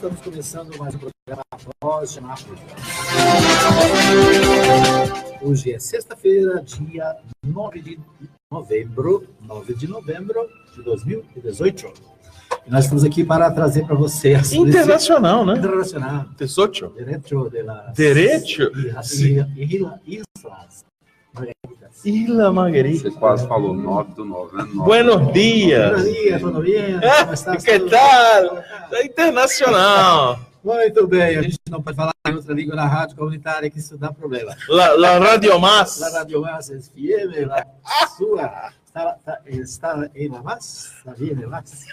estamos começando mais um programa Voz de Nápoles. Hoje é sexta-feira, dia 9 de novembro de 2018. E nós estamos aqui para trazer para você... Internacional, né? Internacional. 18. Direito? Isla Margarita. Você quase falou 9 do 9, né? Buenos dias. Buenos dias, tudo bem? Como está? Que tal? É internacional. Muito bem, a gente não pode falar em outra língua na rádio comunitária, que isso dá problema. La Radio Más. La Radio Más FM, la sua... Está em La Más? Sabia de Más?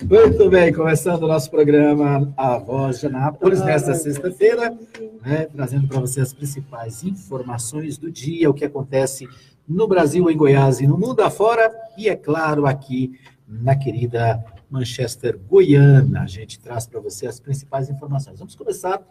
Muito bem, começando o nosso programa A Voz de Nápoles, nesta sexta-feira, né, trazendo para você as principais informações do dia, o que acontece no Brasil, em Goiás e no mundo afora, e é claro, aqui na querida Manchester, Goiânia. A gente traz para você as principais informações. Vamos começar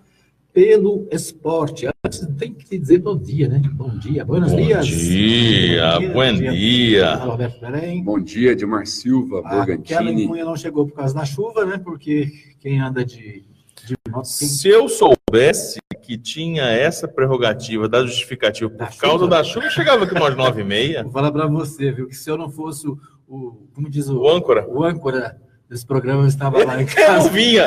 pelo esporte. Antes, tem que te dizer bom dia, né? Bom dia, buenos dias. Bom dia. Roberto Belém. Bom dia, Edmar Silva, Aquela Borgantini. Cunha não chegou por causa da chuva, né? Porque quem anda de moto... Se eu soubesse que tinha essa prerrogativa da justificativa por causa da chuva, eu chegava aqui umas 9h30. Vou falar para você, viu? Que se eu não fosse como diz O âncora. O âncora desse programa, eu estava lá em Eu casa. vinha.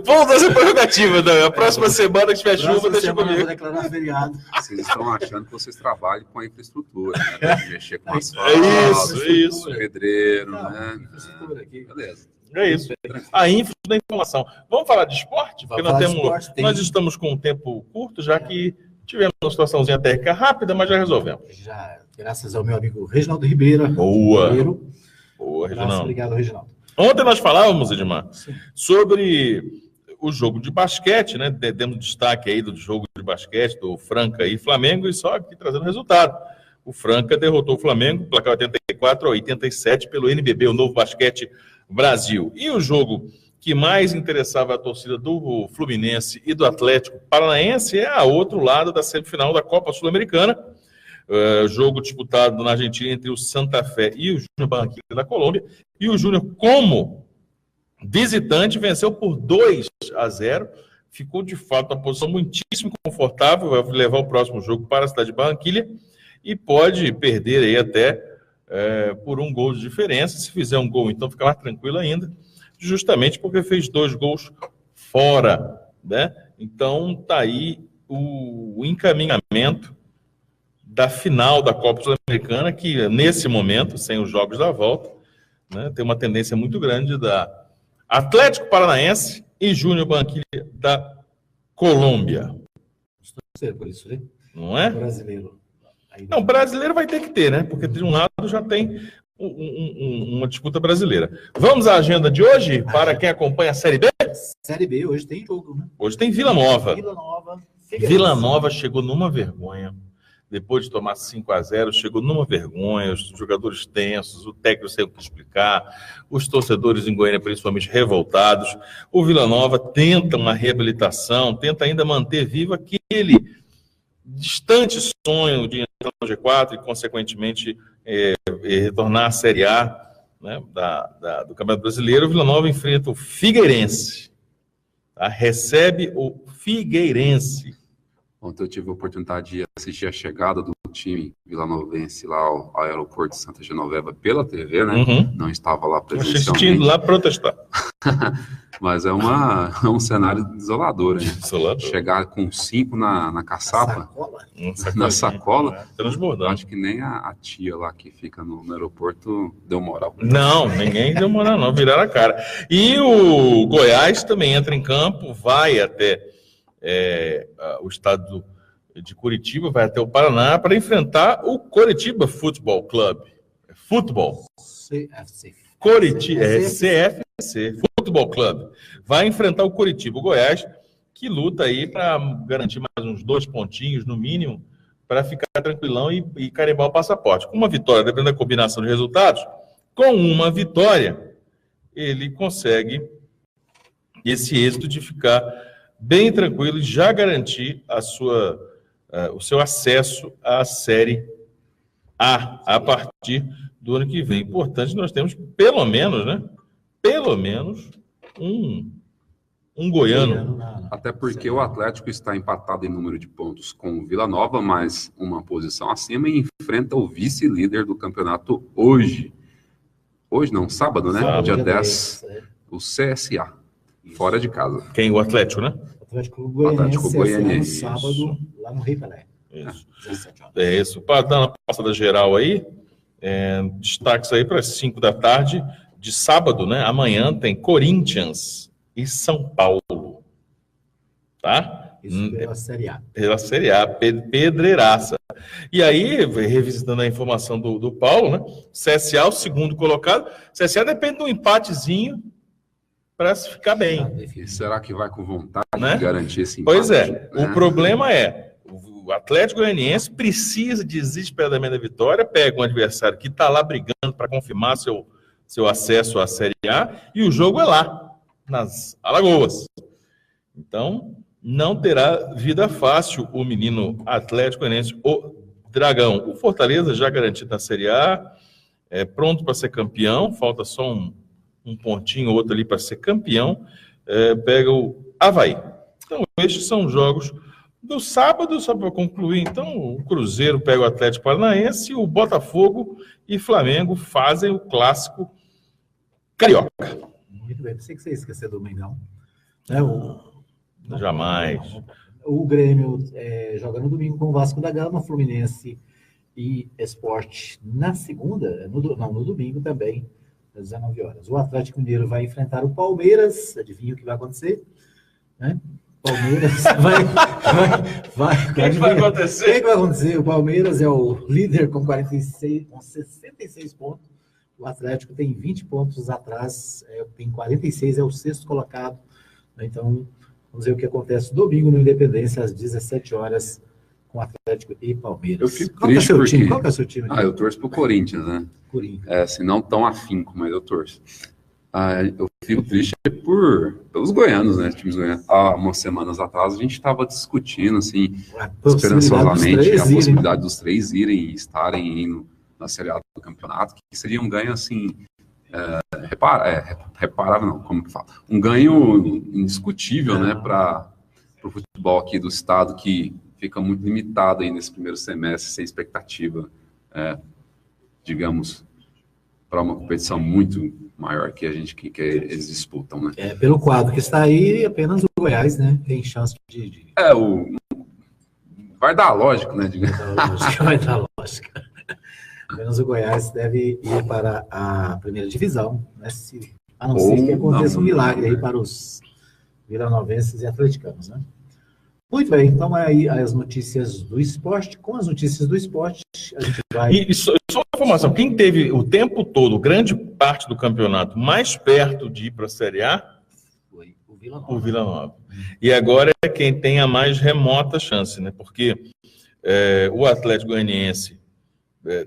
Vamos dar essa prerrogativa, Dan. A próxima semana que tiver chuva, deixa comigo. comigo. Vou declarar feriado. Vocês estão achando que vocês trabalham com a infraestrutura, né? Tem que mexer com asfalto, Isso. pedreiro, Não, né? infraestrutura aqui. Beleza. É isso. A infra da informação. Vamos falar de esporte? Porque nós estamos com um tempo curto, já que tivemos uma situaçãozinha técnica rápida, mas já resolvemos. Já, graças ao meu amigo Reginaldo Ribeira. Boa, Abraço, Reginaldo. obrigado, Reginaldo. Ontem nós falávamos, Edmar, sobre o jogo de basquete, né? Demos destaque aí do jogo de basquete do Franca e Flamengo, e só aqui trazendo resultado. O Franca derrotou o Flamengo, placar 84-87 pelo NBB, o Novo Basquete Brasil. E o jogo que mais interessava a torcida do Fluminense e do Atlético Paranaense é a outro lado da semifinal da Copa Sul-Americana. Jogo disputado na Argentina entre o Santa Fé e o Júnior Barranquilla da Colômbia. E o Júnior, como visitante, venceu por 2-0. Ficou, de fato, uma posição muitíssimo confortável. Vai levar o próximo jogo para a cidade de Barranquilla e pode perder aí até por um gol de diferença. Se fizer um gol, então fica mais tranquilo ainda, justamente porque fez 2 gols fora, né? Então, tá aí o encaminhamento da final da Copa Sul-Americana, que nesse momento, sem os jogos da volta, né, tem uma tendência muito grande da Atlético Paranaense e Júnior Barranquilla da Colômbia. Estou por isso, né? Não é? Brasileiro. Não, brasileiro vai ter que ter, né? Porque de um lado já tem uma disputa brasileira. Vamos à agenda de hoje, para quem acompanha a Série B? Série B, hoje tem jogo, né? Hoje tem Vila Nova. Figueirense. Vila Nova chegou numa vergonha. Depois de tomar 5-0, chegou numa vergonha, os jogadores tensos, o técnico sem o que explicar, os torcedores em Goiânia principalmente revoltados. O Vila Nova tenta uma reabilitação, tenta ainda manter vivo aquele distante sonho de entrar no G4 e, consequentemente, retornar à Série A, né, do Campeonato Brasileiro. O Vila Nova enfrenta o Figueirense, tá? Recebe o Figueirense. Ontem eu tive a oportunidade de assistir a chegada do time vilanovense lá ao aeroporto de Santa Genoveva pela TV, né? Uhum. Não estava lá Assistindo presencialmente. lá protestar. Mas é um cenário desolador, né? Desolador. Chegar com 5 na caçapa, Sacola. na sacola, Transbordando. acho que nem a tia lá que fica no aeroporto deu moral. Não, ninguém deu moral, não, viraram a cara. E o Goiás também entra em campo, vai até o estado de Curitiba, vai até o Paraná para enfrentar o Coritiba Futebol Clube. Futebol. CFC. Coritiba, CFC, Futebol Clube. Vai enfrentar o Coritiba. O Goiás, que luta aí para garantir mais uns 2 pontinhos, no mínimo, para ficar tranquilão e carimbar o passaporte. Com uma vitória, dependendo da combinação de resultados, com uma vitória, ele consegue esse êxito de ficar bem tranquilo e já garantir o seu acesso à Série A partir do ano que vem. Importante, nós temos pelo menos um um goiano. Até porque o Atlético está empatado em número de pontos com o Vila Nova, mas uma posição acima, e enfrenta o vice-líder do campeonato hoje. Hoje não, sábado, né? Sábado, dia dia 10, 10, o CSA, fora de casa. Quem? O Atlético, né? Atlético Goianiense, Goianiense. sábado, lá no Rei Pelé. Isso. 17 horas. É isso. Para dar uma passada geral aí, destaques aí para as 5 da tarde de sábado, né? Amanhã tem Corinthians e São Paulo. Tá? Isso pela Série A. Pela Série A, pedreiraça. E aí, revisitando a informação do Paulo, né? CSA, o segundo colocado. CSA depende de um empatezinho para se ficar bem. E será que vai com vontade Né? de garantir esse empate? Pois é. Né? O problema é, o Atlético Goianiense precisa desesperadamente da vitória, pega um adversário que está lá brigando para confirmar seu acesso à Série A, e o jogo é lá, nas Alagoas. Então, não terá vida fácil o menino Atlético Goianiense, o Dragão. O Fortaleza já garantido na Série A, pronto para ser campeão, falta só um pontinho ou outro ali para ser campeão, pega o Avaí. Então, estes são os jogos do sábado, só para concluir. Então, o Cruzeiro pega o Atlético Paranaense, o Botafogo e Flamengo fazem o clássico carioca. Muito bem, pensei que você ia esquecer do Mengão. Jamais. O Grêmio joga no domingo com o Vasco da Gama, Fluminense e Sport na segunda, no domingo também, às 19 horas. O Atlético Mineiro vai enfrentar o Palmeiras, adivinha o que vai acontecer? Né? Palmeiras vai. O que vai acontecer? O que vai acontecer? O Palmeiras é o líder com 66 pontos. O Atlético tem 20 pontos atrás, tem 46, é o sexto colocado. Então, vamos ver o que acontece domingo no Independência, às 17 horas, com Atlético e Palmeiras. Eu fico triste porque... Qual que é o seu time? eu torço pro Corinthians, né? Corinthians. Se não tão afinco, mas eu torço. Eu fico triste pelos goianos, né? Times goianos. Há umas semanas atrás, a gente estava discutindo, assim, esperançosamente, a possibilidade dos 3 irem e estarem indo na Série A do campeonato, que seria um ganho, assim, reparável, não, como que fala? Um ganho indiscutível, né, para o futebol aqui do estado, que fica muito limitado aí nesse primeiro semestre, sem expectativa, digamos, para uma competição muito maior que eles disputam, né? Pelo quadro que está aí, apenas o Goiás, né, tem chance de... Vai dar lógico, né? Vai dar lógica. Apenas o Goiás deve ir para a primeira divisão, né? A não ser que aconteça um milagre aí para os vilanovenses e atleticanos, né? Muito bem, então aí as notícias do esporte. Com as notícias do esporte, a gente vai... E só uma informação, quem teve o tempo todo, grande parte do campeonato, mais perto de ir para a Série A, foi o Vila Nova. O Vila Nova. E agora é quem tem a mais remota chance, né? Porque o Atlético Goianiense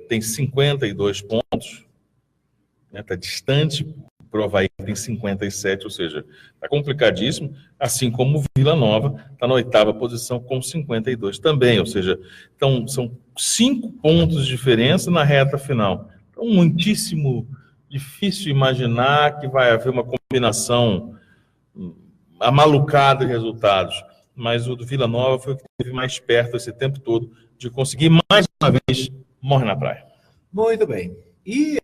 tem 52 pontos, está distante, o Avaí tem 57, ou seja, está complicadíssimo, assim como o Vila Nova está na 8ª posição com 52 também, ou seja, então, são 5 pontos de diferença na reta final. Então, muitíssimo difícil imaginar que vai haver uma combinação amalucada de resultados, mas o do Vila Nova foi o que esteve mais perto esse tempo todo de conseguir mais uma vez morre na praia. Muito bem. E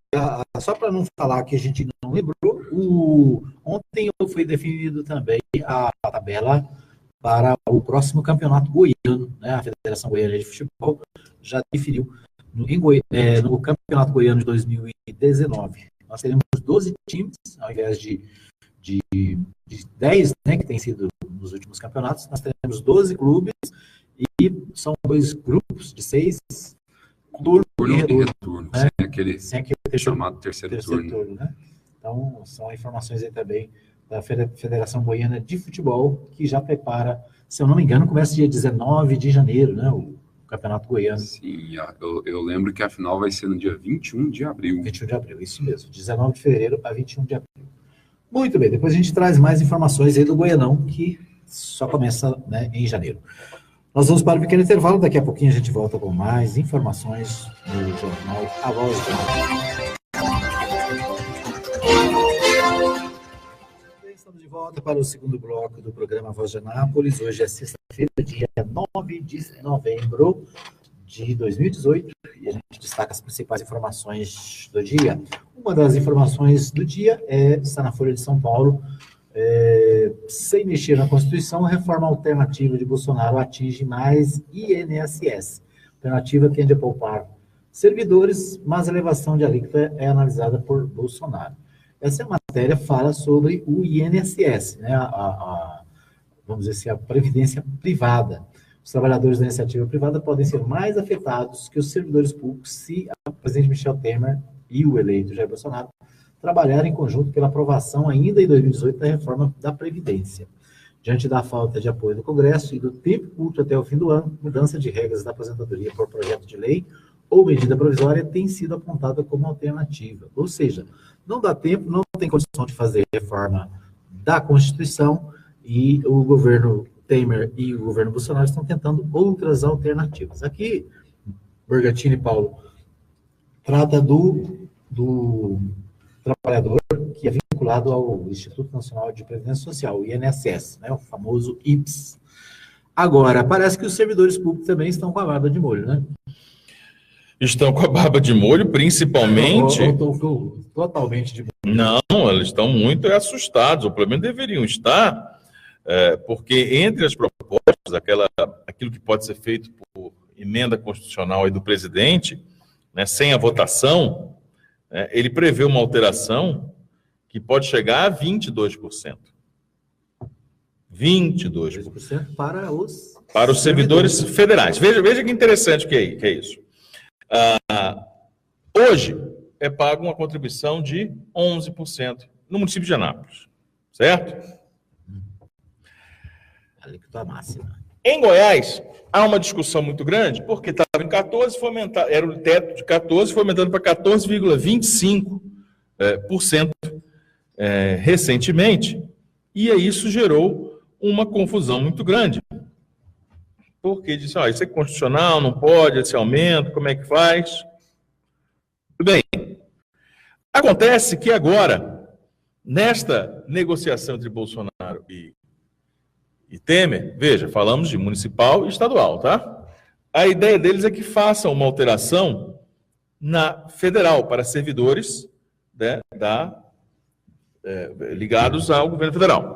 só para não falar que a gente não lembrou, ontem foi definido também a tabela para o próximo campeonato goiano, né? A Federação Goiana de Futebol já definiu no campeonato goiano de 2019. Nós teremos 12 times, ao invés de 10, né, que tem sido nos últimos campeonatos. Nós teremos 12 clubes e são 2 grupos de 6, turno e retorno, né? Sem aquele chamado terceiro turno. Né? Então, são informações aí também da Federação Goiana de Futebol, que já prepara, se eu não me engano, começa dia 19 de janeiro, né? O Campeonato Goiano. Sim, eu lembro que a final vai ser no dia 21 de abril. 21 de abril, isso mesmo. 19 de fevereiro a 21 de abril. Muito bem, depois a gente traz mais informações aí do Goianão, que só começa, né, em janeiro. Nós vamos para um pequeno intervalo, daqui a pouquinho a gente volta com mais informações no jornal A Voz do Estamos de de volta para o segundo bloco do programa Voz de Anápolis. Hoje é sexta-feira, dia 9 de novembro de 2018, e a gente destaca as principais informações do dia. Uma das informações do dia está na Folha de São Paulo. Sem mexer na Constituição, a reforma alternativa de Bolsonaro atinge mais INSS. A alternativa tende a poupar servidores, mas a elevação de alíquota é analisada por Bolsonaro. Essa matéria fala sobre o INSS, né? Vamos dizer assim, a previdência privada. Os trabalhadores da iniciativa privada podem ser mais afetados que os servidores públicos se o presidente Michel Temer e o eleito Jair Bolsonaro trabalharem em conjunto pela aprovação ainda em 2018 da reforma da Previdência. Diante da falta de apoio do Congresso e do tempo curto até o fim do ano, mudança de regras da aposentadoria por projeto de lei ou medida provisória tem sido apontada como alternativa. Ou seja, não dá tempo, não tem condição de fazer reforma da Constituição e o governo Temer e o governo Bolsonaro estão tentando outras alternativas. Aqui, Bergatini e Paulo trata do trabalhador que é vinculado ao Instituto Nacional de Previdência Social, o INSS, né, o famoso IPS. Agora, parece que os servidores públicos também estão com a barba de molho, né? Estão com a barba de molho, principalmente... Totalmente de molho. Não, eles estão muito assustados, ou pelo menos deveriam estar, porque entre as propostas, aquilo que pode ser feito por emenda constitucional aí do presidente, né, sem a votação, ele prevê uma alteração que pode chegar a 22%. 22% para os servidores federais. Veja que interessante que é isso. Hoje é pago uma contribuição de 11% no município de Anápolis, certo? Alíquota máxima. Em Goiás, há uma discussão muito grande, porque estava em 14, era o teto de 14, foi aumentando para 14,25% recentemente, e isso gerou uma confusão muito grande. Porque disse, isso é constitucional, não pode, esse aumento, como é que faz? Tudo bem. Acontece que agora, nesta negociação entre Bolsonaro e Temer, veja, falamos de municipal e estadual, tá? A ideia deles é que façam uma alteração na federal para servidores, né, ligados ao governo federal.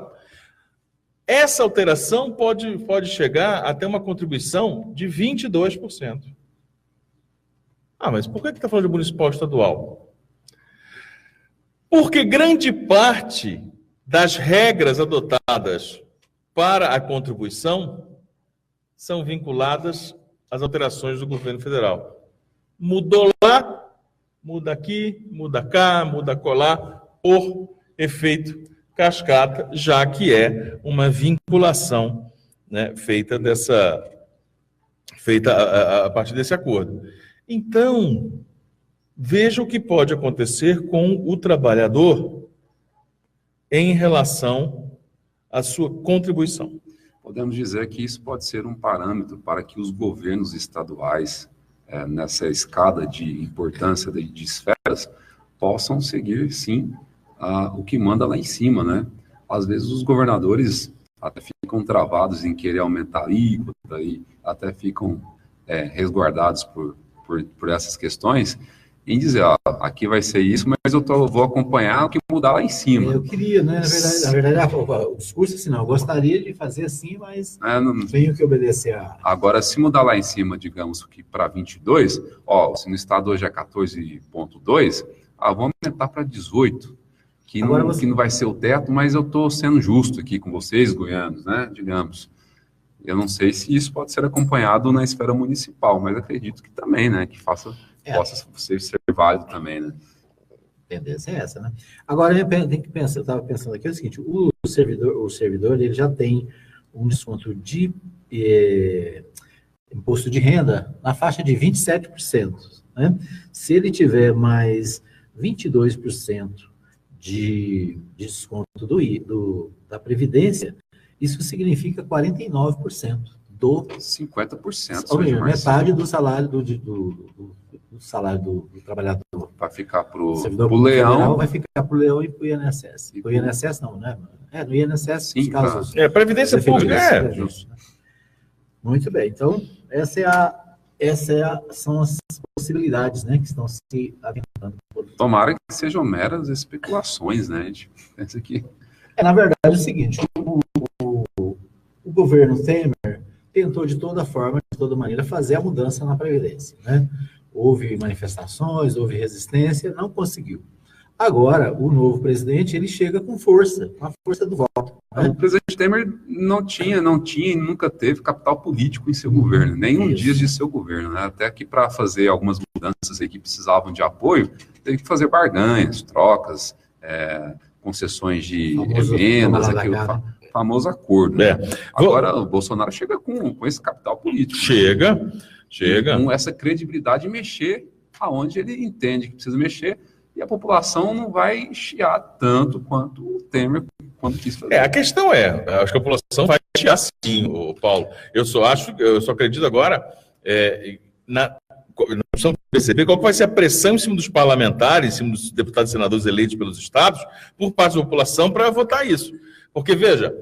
Essa alteração pode chegar até uma contribuição de 22%. Mas por que está falando de municipal e estadual? Porque grande parte das regras adotadas para a contribuição são vinculadas às alterações do governo federal. Mudou lá, muda aqui, muda cá, muda colar, por efeito cascata, já que é uma vinculação, né, feita a partir desse acordo. Então, veja o que pode acontecer com o trabalhador em relação à sua contribuição. Podemos dizer que isso pode ser um parâmetro para que os governos estaduais, nessa escada de importância de esferas, possam seguir, sim, o que manda lá em cima, né? Às vezes os governadores até ficam travados em querer aumentar a alíquota e até ficam resguardados por essas questões, em dizer, aqui vai ser isso, mas eu vou acompanhar o que mudar lá em cima. Eu queria, né? Na verdade o discurso assim, não, eu gostaria de fazer assim, mas tenho que obedecer a... Agora, se mudar lá em cima, digamos que para 22, se no estado hoje é 14,2, vamos aumentar para 18, que não vai ser o teto, mas eu estou sendo justo aqui com vocês, goianos, né? Digamos. Eu não sei se isso pode ser acompanhado na esfera municipal, mas acredito que também, né? Que possa ser válido também, né? A tendência é essa, né? Agora, tem que pensar, eu estava pensando aqui, é o seguinte, o servidor ele já tem um desconto de imposto de renda na faixa de 27%, né? Se ele tiver mais 22% de desconto da Previdência, isso significa 49% do... 50%. Ou seja, metade do salário do salário do trabalhador. Vai ficar para o Leão. Vai ficar para o Leão e para o INSS. O INSS não, né? No INSS, Sim, casos... Previdência Pública, Muito bem, então, são as possibilidades, né, que estão se aventando. Tomara que sejam meras especulações, né? A gente pensa que... Na verdade, é o seguinte, o governo Temer tentou de toda forma, de toda maneira, fazer a mudança na Previdência, né? Houve manifestações, houve resistência, não conseguiu. Agora, o novo presidente, ele chega com a força do voto. Né? O presidente Temer não tinha e nunca teve capital político em seu governo, nenhum dia de seu governo, né? Até que para fazer algumas mudanças aí que precisavam de apoio, teve que fazer barganhas, trocas, concessões de emendas, aquele famoso acordo. Né? Agora, o Bolsonaro chega com esse capital político. Chega. Com essa credibilidade de mexer aonde ele entende que precisa mexer, e a população não vai chiar tanto quanto o Temer quando quis fazer. A questão acho que a população vai chiar sim, Paulo. Eu só acredito agora, nós precisamos perceber qual vai ser a pressão em cima dos parlamentares, em cima dos deputados e senadores eleitos pelos estados, por parte da população, para votar isso. Porque, veja,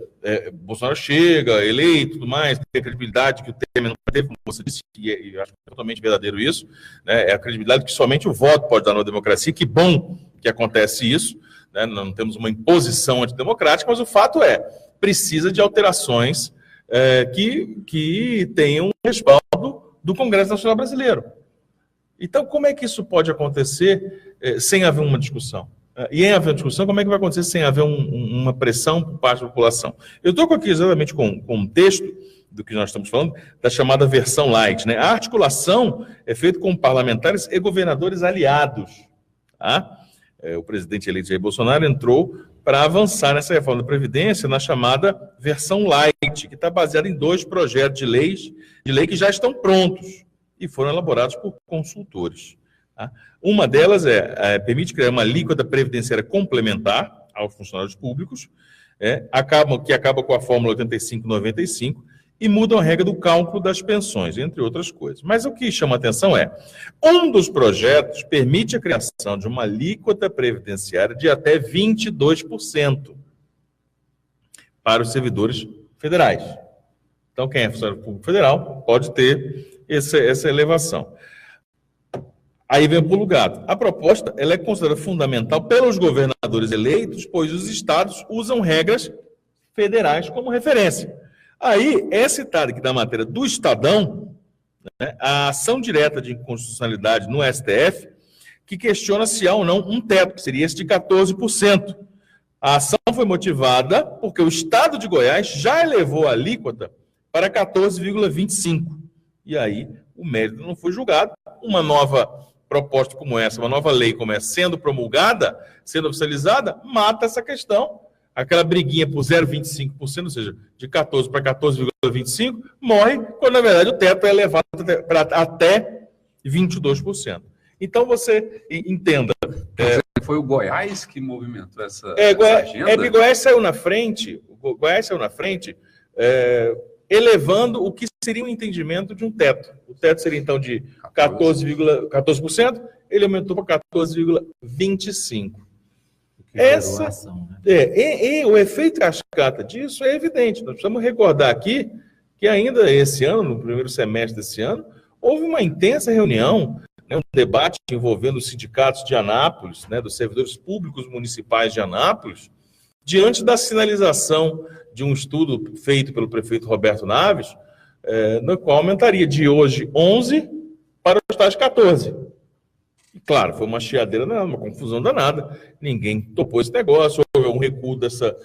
Bolsonaro chega, eleito, tudo mais, tem a credibilidade que o Temer não teve, como você disse, e eu acho totalmente verdadeiro isso, né? É a credibilidade que somente o voto pode dar na democracia. Que bom que acontece isso, né? Não temos uma imposição antidemocrática, mas o fato precisa de alterações que tenham respaldo do Congresso Nacional Brasileiro. Então, como é que isso pode acontecer sem haver uma discussão? E em haver discussão, como é que vai acontecer sem haver uma pressão por parte da população? Eu estou aqui exatamente com um texto do que nós estamos falando, da chamada versão light. Né? A articulação é feita com parlamentares e governadores aliados. Tá? O presidente eleito Jair Bolsonaro entrou para avançar nessa reforma da Previdência na chamada versão light, que está baseada em 2 projetos de lei que já estão prontos e foram elaborados por consultores. Tá? Uma delas permite criar uma alíquota previdenciária complementar aos funcionários públicos, que acaba com a fórmula 85-95 e mudam a regra do cálculo das pensões, entre outras coisas. Mas o que chama a atenção um dos projetos permite a criação de uma alíquota previdenciária de até 22% para os servidores federais. Então, quem é funcionário público federal pode ter essa elevação. Aí vem o pulo gato. A proposta ela é considerada fundamental pelos governadores eleitos, pois os estados usam regras federais como referência. Aí é citado aqui na matéria do Estadão, né, a ação direta de inconstitucionalidade no STF, que questiona se há ou não um teto, que seria esse de 14%. A ação foi motivada porque o estado de Goiás já elevou a alíquota para 14,25%. E aí o mérito não foi julgado. Uma nova proposta como essa, uma nova lei como essa, sendo promulgada, sendo oficializada, mata essa questão. Aquela briguinha por 0,25%, ou seja, de 14% para 14,25%, morre, quando na verdade o teto é elevado para até 22%. Então você entenda. Foi o Goiás que movimentou essa agenda? Goiás saiu na frente, elevando o que seria um entendimento de um teto. O teto seria, então, de 14%, ele aumentou para 14,25%. E o efeito cascata disso é evidente. Nós precisamos recordar aqui que ainda esse ano, no primeiro semestre desse ano, houve uma intensa reunião, um debate envolvendo os sindicatos de Anápolis, dos servidores públicos municipais de Anápolis, diante da sinalização de um estudo feito pelo prefeito Roberto Naves, no qual aumentaria de hoje 11 para os tais 14. E, claro, foi uma chiadeira, uma confusão danada. Ninguém topou esse negócio, houve um recuo dessa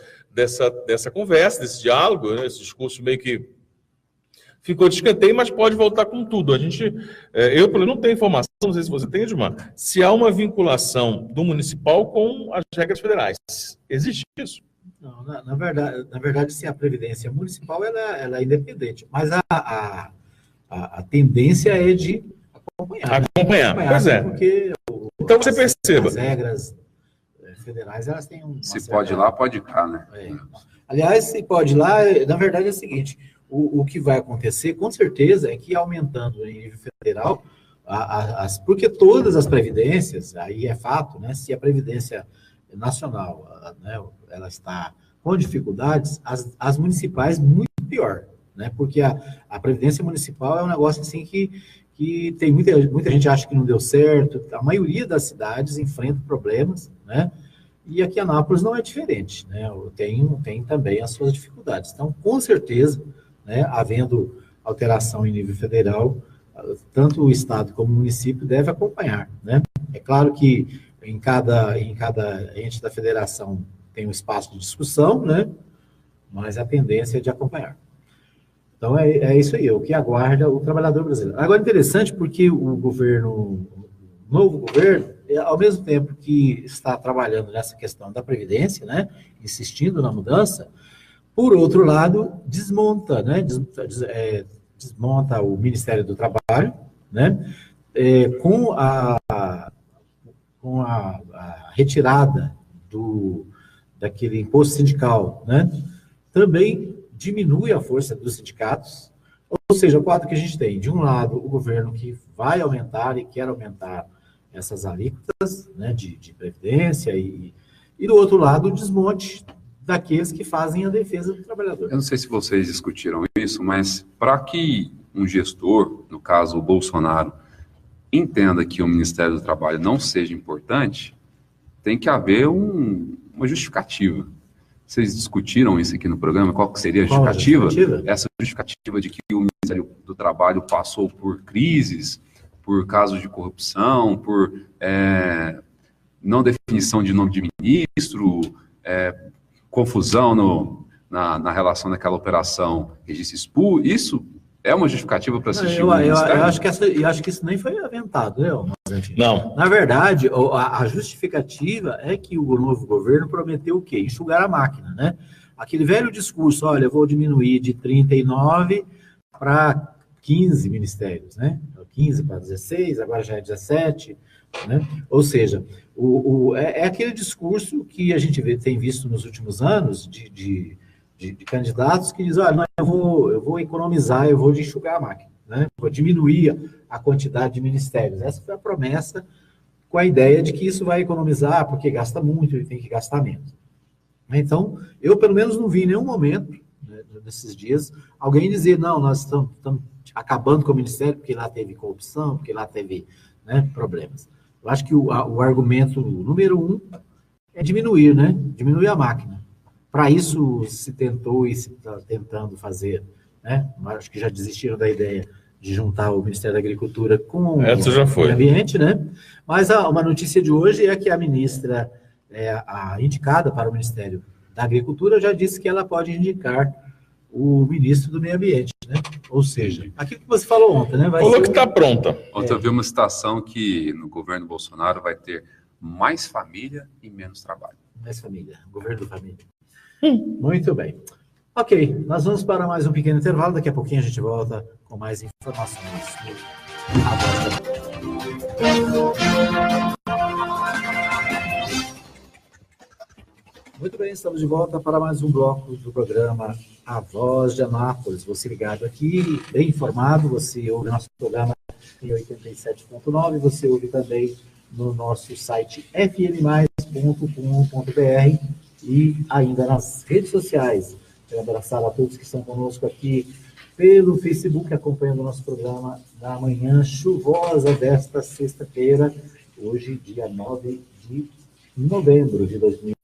conversa, desse diálogo, esse discurso meio que ficou de escanteio, mas pode voltar com tudo. Eu não tenho informação, não sei se você tem, Edmar, se há uma vinculação do municipal com as regras federais. Existe isso? Não, na verdade, sim, a Previdência Municipal ela é independente, mas a tendência é de acompanhar. Pois é. Porque então você perceba. As regras federais, elas têm se pode ir lá, pode ir cá, né? Aliás, se pode ir lá, na verdade é o seguinte, o que vai acontecer, com certeza, é que aumentando em nível federal, porque todas as previdências, aí é fato, né? Se a Previdência Nacional, ela está com dificuldades, as municipais muito pior, né? Porque a Previdência Municipal é um negócio assim que tem muita gente acha que não deu certo, a maioria das cidades enfrenta problemas, né? E aqui Anápolis não é diferente, né? Tem também as suas dificuldades. Então, com certeza, né, havendo alteração em nível federal, tanto o Estado como o município deve acompanhar, né? É claro que em cada ente da federação tem um espaço de discussão, né? Mas a tendência é de acompanhar. Então, é isso aí, é o que aguarda o trabalhador brasileiro. Agora, interessante porque o novo governo, ao mesmo tempo que está trabalhando nessa questão da Previdência, né? Insistindo na mudança, por outro lado, desmonta, né? Desmonta o Ministério do Trabalho, né? Com a retirada daquele imposto sindical, né? Também diminui a força dos sindicatos, ou seja, o quadro que a gente tem, de um lado, o governo que vai aumentar e quer aumentar essas alíquotas, né, de previdência, e do outro lado, o desmonte daqueles que fazem a defesa do trabalhador. Eu não sei se vocês discutiram isso, mas para que um gestor, no caso o Bolsonaro, entenda que o Ministério do Trabalho não seja importante, tem que haver uma justificativa. Vocês discutiram isso aqui no programa? Qual que seria a justificativa? Essa justificativa de que o Ministério do Trabalho passou por crises, por casos de corrupção, por não definição de nome de ministro, confusão na relação daquela operação registro expul. Isso é uma justificativa para assistir o Ministério? Eu acho que isso nem foi aventado, né? Não. Na verdade, a justificativa é que o novo governo prometeu o quê? Enxugar a máquina, né? Aquele velho discurso, olha, eu vou diminuir de 39 para 15 ministérios, né? 15 para 16, agora já é 17, né? Ou seja, é aquele discurso que a gente tem visto nos últimos anos de candidatos que dizem, olha, não, eu vou economizar, eu vou enxugar a máquina, né? Vou diminuir a quantidade de ministérios. Essa foi a promessa, com a ideia de que isso vai economizar, porque gasta muito e tem que gastar menos. Então, eu pelo menos não vi em nenhum momento, né, nesses dias, alguém dizer, não, nós estamos acabando com o ministério porque lá teve corrupção, porque lá teve, né, problemas. Eu acho que o argumento número 1 é diminuir, né? Diminuir a máquina. Para isso se tentou e se está tentando fazer, né? Acho que já desistiram da ideia de juntar o Ministério da Agricultura com o Meio Ambiente, né? Mas uma notícia de hoje é que a ministra indicada para o Ministério da Agricultura já disse que ela pode indicar o ministro do Meio Ambiente, né? Ou seja, aquilo que você falou ontem, né? Falou que está pronta. Ontem eu vi uma citação que no governo Bolsonaro vai ter mais família e menos trabalho. Mais família, governo da família. Muito bem. Ok, nós vamos para mais um pequeno intervalo. Daqui a pouquinho a gente volta com mais informações. Muito bem, estamos de volta para mais um bloco do programa A Voz de Anápolis. Você ligado aqui, bem informado, você ouve nosso programa em 87.9, você ouve também no nosso site fmmais.com.br e ainda nas redes sociais. Quero abraçar a todos que estão conosco aqui pelo Facebook, acompanhando o nosso programa da manhã chuvosa desta sexta-feira, hoje, dia 9 de novembro de 2018.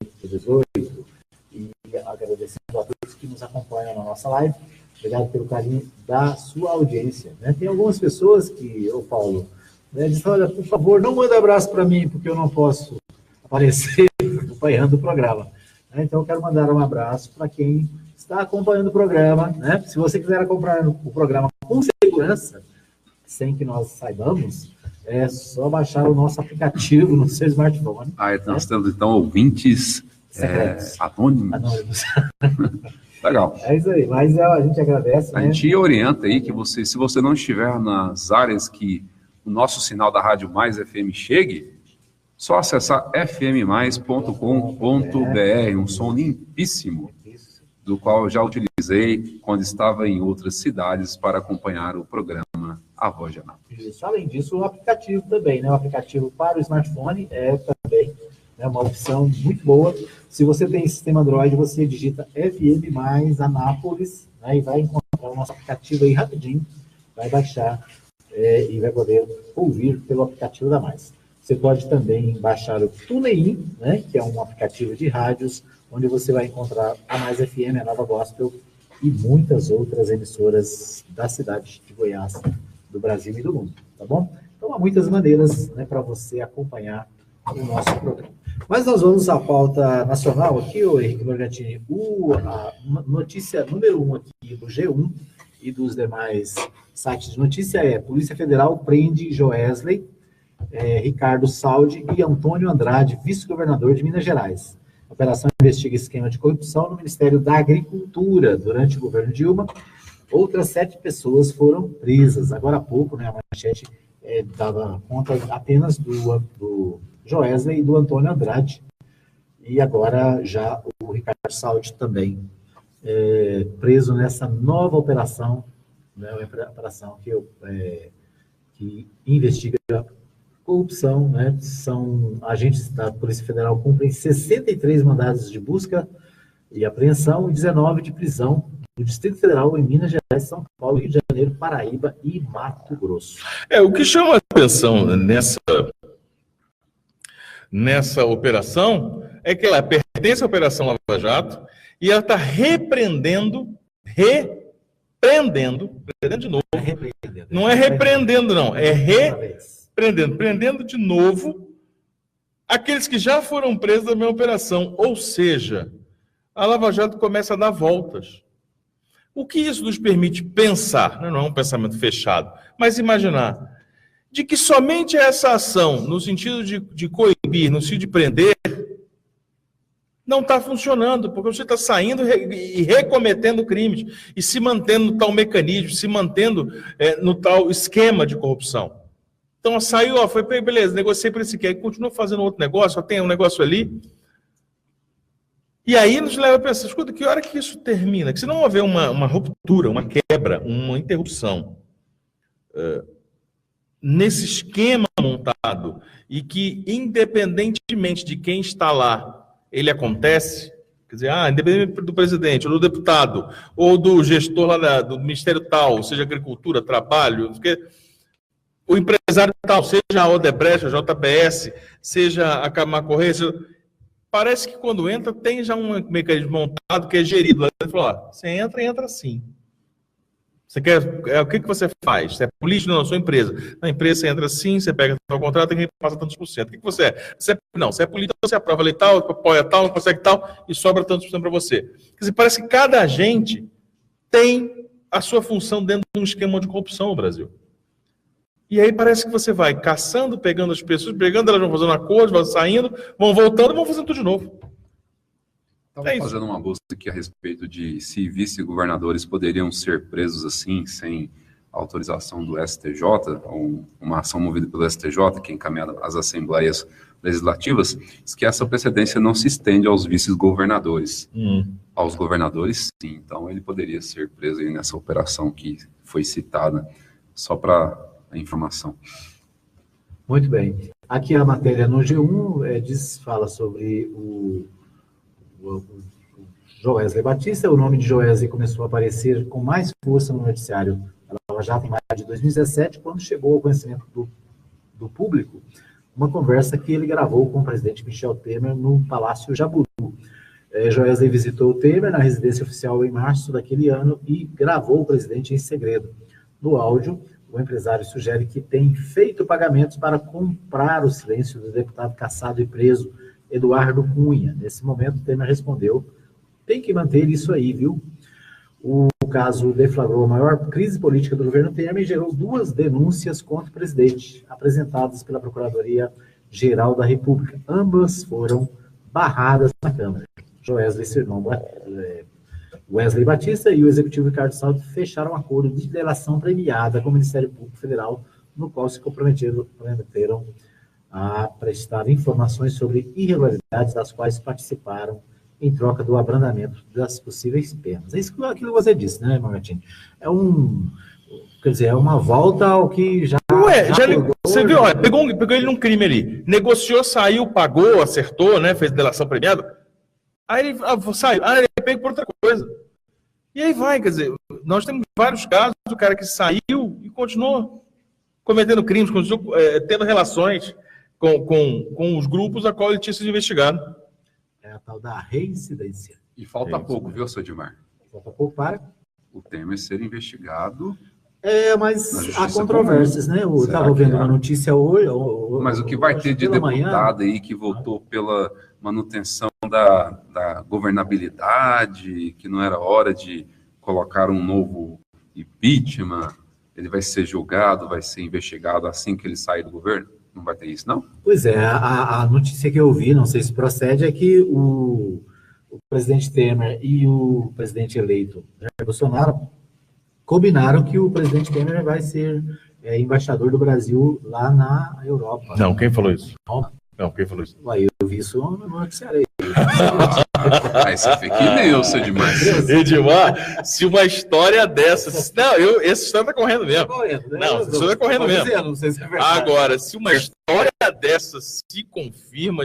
E agradecendo a todos que nos acompanham na nossa live. Obrigado pelo carinho da sua audiência, né? Tem algumas pessoas que, Paulo, né, dizem, olha, por favor, não manda abraço para mim, porque eu não posso aparecer acompanhando o programa. Então, eu quero mandar um abraço para quem está acompanhando o programa, né? Se você quiser acompanhar o programa com segurança, sem que nós saibamos, é só baixar o nosso aplicativo no seu smartphone. Nós temos, então, ouvintes anônimos. Legal. É isso aí, mas a gente agradece. A gente orienta aí que você, se você não estiver nas áreas que o nosso sinal da Rádio Mais FM chegue, só acessar fmmais.com.br, um som limpíssimo, do qual eu já utilizei quando estava em outras cidades para acompanhar o programa A Voz de Anápolis. Isso. Além disso, o aplicativo também, né? O aplicativo para o smartphone é também É uma opção muito boa. Se você tem sistema Android, você digita FM mais Anápolis, né, e vai encontrar o nosso aplicativo aí rapidinho, vai baixar e vai poder ouvir pelo aplicativo da Mais. Você pode também baixar o TuneIn, né, que é um aplicativo de rádios, onde você vai encontrar a Mais FM, a Nova Gospel e muitas outras emissoras da cidade de Goiás, do Brasil e do mundo, tá bom? Então, há muitas maneiras, né, para você acompanhar o nosso programa. Mas nós vamos à pauta nacional aqui, o Henrique Morgantini. A notícia número 1 aqui do G1 e dos demais sites de notícia é: Polícia Federal prende Joesley, Ricardo Saldi e Antônio Andrade, vice-governador de Minas Gerais. A operação investiga esquema de corrupção no Ministério da Agricultura durante o governo Dilma. Outras 7 pessoas foram presas. Agora há pouco, né, a manchete dava conta apenas do Joesley e do Antônio Andrade. E agora já o Ricardo Saldi também preso nessa nova operação, né, uma operação que investiga corrupção, né? São agentes da Polícia Federal que cumprem 63 mandados de busca e apreensão e 19 de prisão no Distrito Federal, em Minas Gerais, São Paulo, Rio de Janeiro, Paraíba e Mato Grosso. O que chama a atenção nessa operação é que ela pertence à Operação Lava Jato e ela está repreendendo de novo. Não é repreendendo, não, prendendo de novo aqueles que já foram presos da mesma operação. Ou seja, a Lava Jato começa a dar voltas. O que isso nos permite pensar, não é um pensamento fechado, mas imaginar, de que somente essa ação, no sentido de coibir, no sentido de prender, não está funcionando, porque você está saindo e recometendo crimes, e se mantendo no tal mecanismo, se mantendo no tal esquema de corrupção. Então, saiu, foi, beleza, negociei por esse aqui, aí continua fazendo outro negócio, só tem um negócio ali. E aí nos leva a pensar, escuta, que hora que isso termina? Que se não houver uma ruptura, uma quebra, uma interrupção nesse esquema montado, e que, independentemente de quem está lá, ele acontece, quer dizer, independente do presidente, ou do deputado, ou do gestor lá do Ministério tal, seja Agricultura, Trabalho, porque o empresário tal, seja a Odebrecht, a JBS, seja a Camargo Correia, parece que quando entra tem já um mecanismo montado que é gerido. Ele falou, você entra assim. Você quer, o que você faz? Você é político? Não, eu sou empresa. Na empresa você entra assim, você pega o contrato, tem que passar tantos por cento. O que você é? Você é político, você aprova lei tal, apoia tal, não consegue tal, e sobra tantos por cento para você. Quer dizer, parece que cada agente tem a sua função dentro de um esquema de corrupção no Brasil. E aí parece que você vai caçando, pegando as pessoas, elas vão fazendo acordo, vão saindo, vão voltando e vão fazendo tudo de novo. Estava fazendo uma busca aqui a respeito de se vice-governadores poderiam ser presos assim, sem autorização do STJ, ou uma ação movida pelo STJ, que encaminha as assembleias legislativas, diz que essa precedência não se estende aos vice-governadores. Aos governadores, sim. Então, ele poderia ser preso aí nessa operação que foi citada, só para a informação. Muito bem. Aqui a matéria no G1 fala sobre o Joesley Batista. O nome de Joesley começou a aparecer com mais força no noticiário da Lava Jato em maio de 2017, quando chegou ao conhecimento do público uma conversa que ele gravou com o presidente Michel Temer no Palácio Jaburu. Joesley visitou o Temer na residência oficial em março daquele ano e gravou o presidente em segredo. No áudio, o empresário sugere que tem feito pagamentos para comprar o silêncio do deputado cassado e preso Eduardo Cunha. Nesse momento, Temer respondeu: tem que manter isso aí, viu? O caso deflagrou a maior crise política do governo Temer e gerou 2 denúncias contra o presidente, apresentadas pela Procuradoria-Geral da República. Ambas foram barradas na Câmara. Joesley, seu irmão Wesley Batista e o executivo Ricardo Saldi fecharam um acordo de delação premiada com o Ministério Público Federal, no qual se comprometeram a prestar informações sobre irregularidades das quais participaram em troca do abrandamento das possíveis penas. É isso aquilo que você disse, né, Martins? É uma volta ao que já Você viu, olha, pegou ele num crime ali, negociou, saiu, pagou, acertou, né, fez delação premiada, aí ele saiu, ele é pego por outra coisa. E aí vai, quer dizer, nós temos vários casos do cara que saiu e continuou cometendo crimes, continuou tendo relações com os grupos a qual ele tinha sido investigado. É a tal da reincidência. E falta pouco, viu, seu Edmar? Falta pouco para o Temer ser investigado. Mas há controvérsias, né? Eu estava vendo uma notícia hoje. Mas o que vai ter de deputado aí que votou pela manutenção da governabilidade, que não era hora de colocar um novo impeachment, ele vai ser julgado, vai ser investigado assim que ele sair do governo? Não vai ter isso, não? Pois é, a notícia que eu vi, não sei se procede, é que o presidente Temer e o presidente eleito Jair Bolsonaro combinaram que o presidente Temer vai ser embaixador do Brasil lá na Europa. Não, quem falou isso? Não, quem falou isso? Eu vi isso no noticiário. Isso é fake news, Edmar. Edmar, se uma história dessa... Não, essa história está correndo mesmo. Não, essa história está correndo mesmo. Não sei se é verdade. Agora, se uma história dessa se confirma,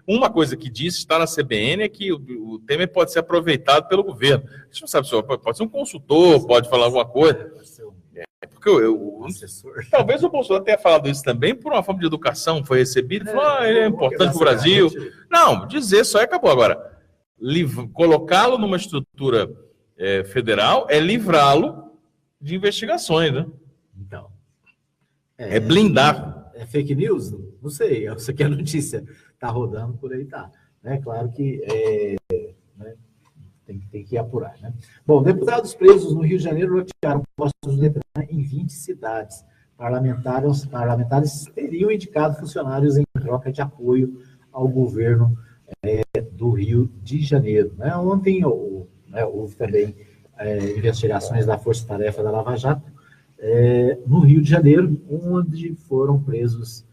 uma coisa que disse, está na CBN, é que o Temer pode ser aproveitado pelo governo. A gente não sabe se pode ser um consultor, pode falar alguma coisa. Porque talvez o Bolsonaro tenha falado isso também por uma forma de educação, foi recebido, falou, ele é importante para o Brasil. Não, dizer só e acabou. Agora, colocá-lo numa estrutura federal é livrá-lo de investigações, né? Então. É blindar. É fake news? Não sei, isso aqui é a notícia. Está rodando por aí, tá. É claro que tem que apurar, né? Bom, deputados presos no Rio de Janeiro lotearam postos do Detran em 20 cidades. Parlamentares teriam indicado funcionários em troca de apoio ao governo do Rio de Janeiro. Né? Ontem houve também investigações da Força Tarefa da Lava Jato no Rio de Janeiro, onde foram presos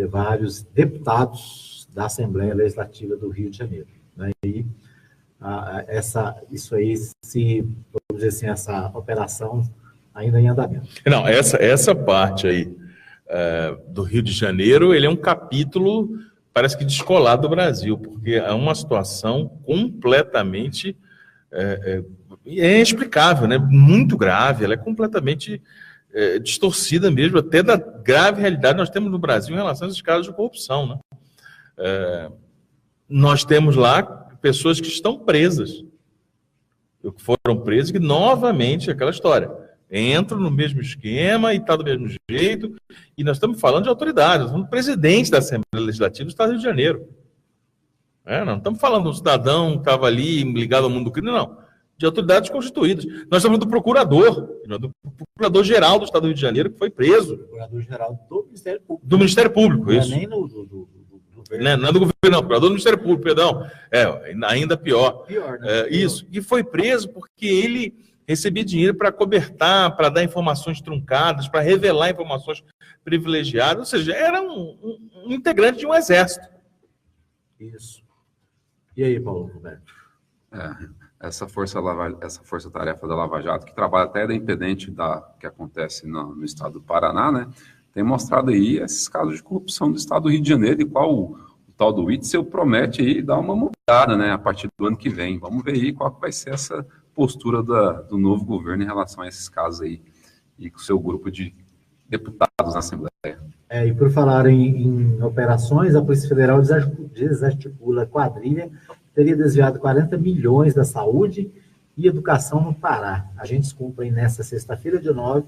vários deputados da Assembleia Legislativa do Rio de Janeiro. Né? E isso aí, vamos dizer assim, essa operação ainda em andamento. Não, essa parte aí do Rio de Janeiro, ele é um capítulo, parece que descolado do Brasil, porque é uma situação completamente inexplicável, né? Muito grave, ela é completamente distorcida mesmo, até da grave realidade que nós temos no Brasil em relação a esses casos de corrupção, né? Nós temos lá pessoas que estão presas, que foram presas, que novamente, aquela história, entram no mesmo esquema e está do mesmo jeito, e nós estamos falando de autoridades, nós estamos falando do presidente da Assembleia Legislativa do Estado do Rio de Janeiro. Não estamos falando de um cidadão que estava ali ligado ao mundo do crime, não. De autoridades constituídas. Nós estamos falando do procurador-geral do Estado do Rio de Janeiro, que foi preso. Procurador-geral do Ministério Público. Do Ministério Público, isso. Não é nem do não é do governo, não, procurador do Ministério Público, perdão. Ainda pior. Né? Isso. E foi preso porque ele recebia dinheiro para cobertar, para dar informações truncadas, para revelar informações privilegiadas, ou seja, era um integrante de um exército. Isso. E aí, Paulo Roberto? Essa força-tarefa da Lava Jato, que trabalha até independente que acontece no estado do Paraná, né? Tem mostrado aí esses casos de corrupção do estado do Rio de Janeiro, e qual o tal do Witzel promete aí dar uma mudada, né, a partir do ano que vem. Vamos ver aí qual que vai ser essa postura do novo governo em relação a esses casos aí, e com o seu grupo de deputados na Assembleia. E por falar em operações, a Polícia Federal desarticula quadrilha, teria desviado 40 milhões da saúde e educação no Pará. Agentes cumprem nesta sexta-feira, dia 9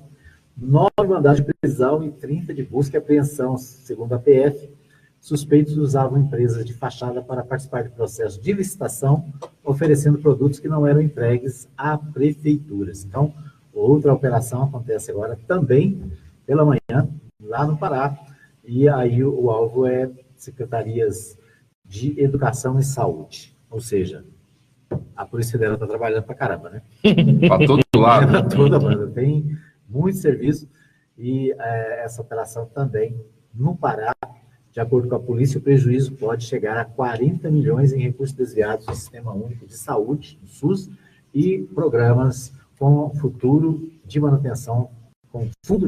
mandados de prisão e 30 de busca e apreensão. Segundo a PF, suspeitos usavam empresas de fachada para participar de processo de licitação, oferecendo produtos que não eram entregues a prefeituras. Então, outra operação acontece agora também pela manhã, lá no Pará, e aí o alvo é secretarias de educação e saúde. Ou seja, a Polícia Federal está trabalhando para caramba, né? Para todo lado. Para toda banda. Tem muito serviço, e essa operação também no Pará, de acordo com a polícia, o prejuízo pode chegar a 40 milhões em recursos desviados do Sistema Único de Saúde, do SUS, e programas com fundo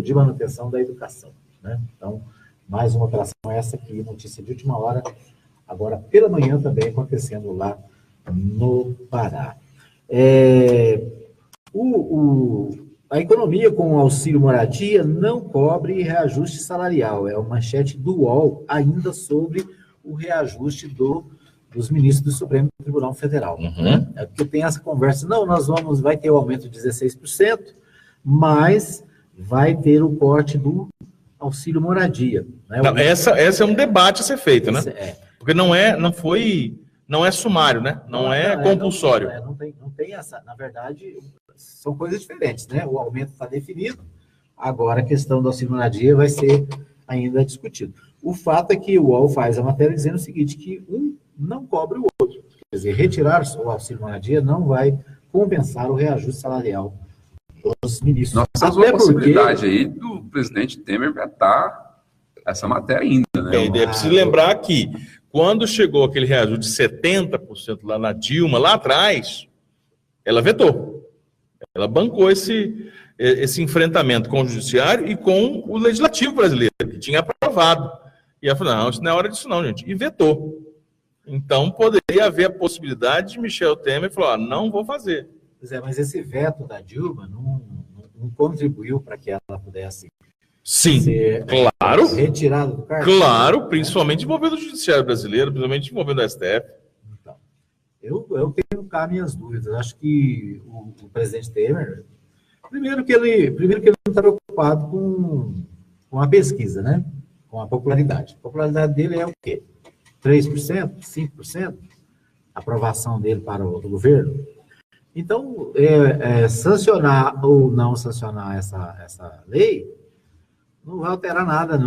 de manutenção da educação, né? Então, mais uma operação essa aqui, notícia de última hora, agora pela manhã também acontecendo lá no Pará. A economia com o auxílio moradia não cobre reajuste salarial. É uma manchete do UOL ainda sobre o reajuste dos ministros do Supremo Tribunal Federal. Né? É porque tem essa conversa, não, vai ter o aumento de 16%, mas vai ter o corte do auxílio moradia. Né? Não, essa é um debate a ser feito, né? Porque não é sumário, né? Não é compulsório. Não tem essa, na verdade, são coisas diferentes, né? O aumento está definido, agora a questão do auxílio moradia vai ser ainda discutido. O fato é que o UOL faz a matéria dizendo o seguinte, que um não cobre o outro. Quer dizer, retirar o auxílio moradia não vai compensar o reajuste salarial dos ministros. Nós temos uma possibilidade aí do presidente Temer vetar essa matéria ainda, né? É preciso lembrar que quando chegou aquele reajuste de 70% lá na Dilma, lá atrás, ela vetou. Ela bancou esse enfrentamento com o judiciário e com o legislativo brasileiro, que tinha aprovado. E ela falou, não, isso não é hora disso não, gente. E vetou. Então, poderia haver a possibilidade de Michel Temer falar, não vou fazer. Pois é, mas esse veto da Dilma não contribuiu para que ela pudesse ser retirada do cargo? Claro, principalmente envolvendo o judiciário brasileiro, principalmente envolvendo o STF. Então, eu tenho cá minhas dúvidas. Acho que o presidente Temer, primeiro que ele não está preocupado com a pesquisa, né? Com a popularidade. A popularidade dele é o quê? 3%? 5%? A aprovação dele para o governo? Então, sancionar ou não sancionar essa lei não vai alterar nada